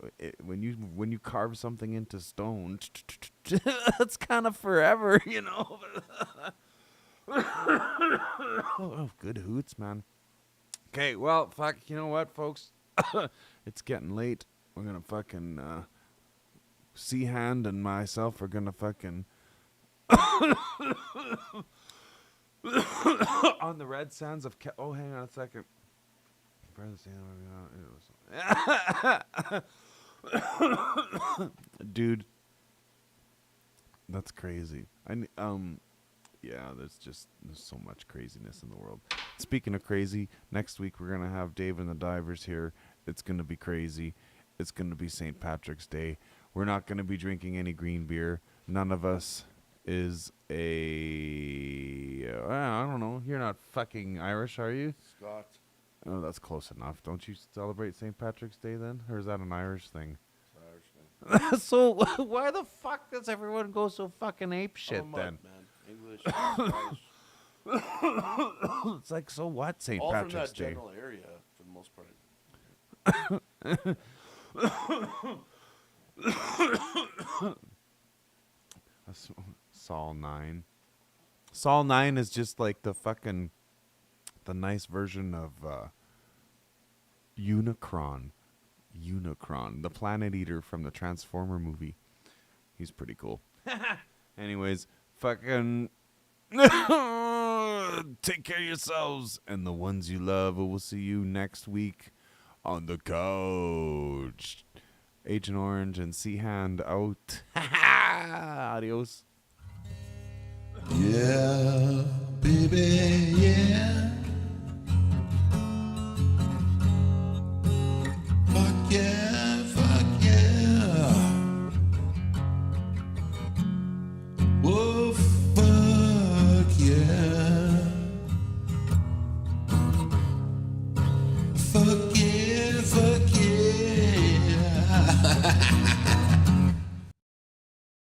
you carve something into stone, that's kind of forever, you know. Oh, good hoots, man. Okay, well, fuck, you know what, folks? It's getting late. We're gonna fucking Seahand and myself are gonna fucking On the red sands of oh, hang on a second. Dude, that's crazy. Yeah, there's so much craziness in the world. Speaking of crazy, next week we're gonna have Dave and the Divers here. It's gonna be crazy. It's gonna be St. Patrick's Day. We're not gonna be drinking any green beer. None of us is I don't know. You're not fucking Irish, are you? Scott. Oh, that's close enough. Don't you celebrate St. Patrick's Day then? Or is that an Irish thing? It's Irish, man. So why the fuck does everyone go so fucking ape shit I'm a then? mutt, man. English, Irish. It's like, so what, St. All Patrick's from that Day? general area, for the most part. Saul 9. Saul 9 is just like the nice version of Unicron. Unicron, the planet eater from the Transformer movie. He's pretty cool. Anyways, fucking take care of yourselves and the ones you love. We'll see you next week on the couch. Agent Orange and Seahand out. Adios. Yeah, baby.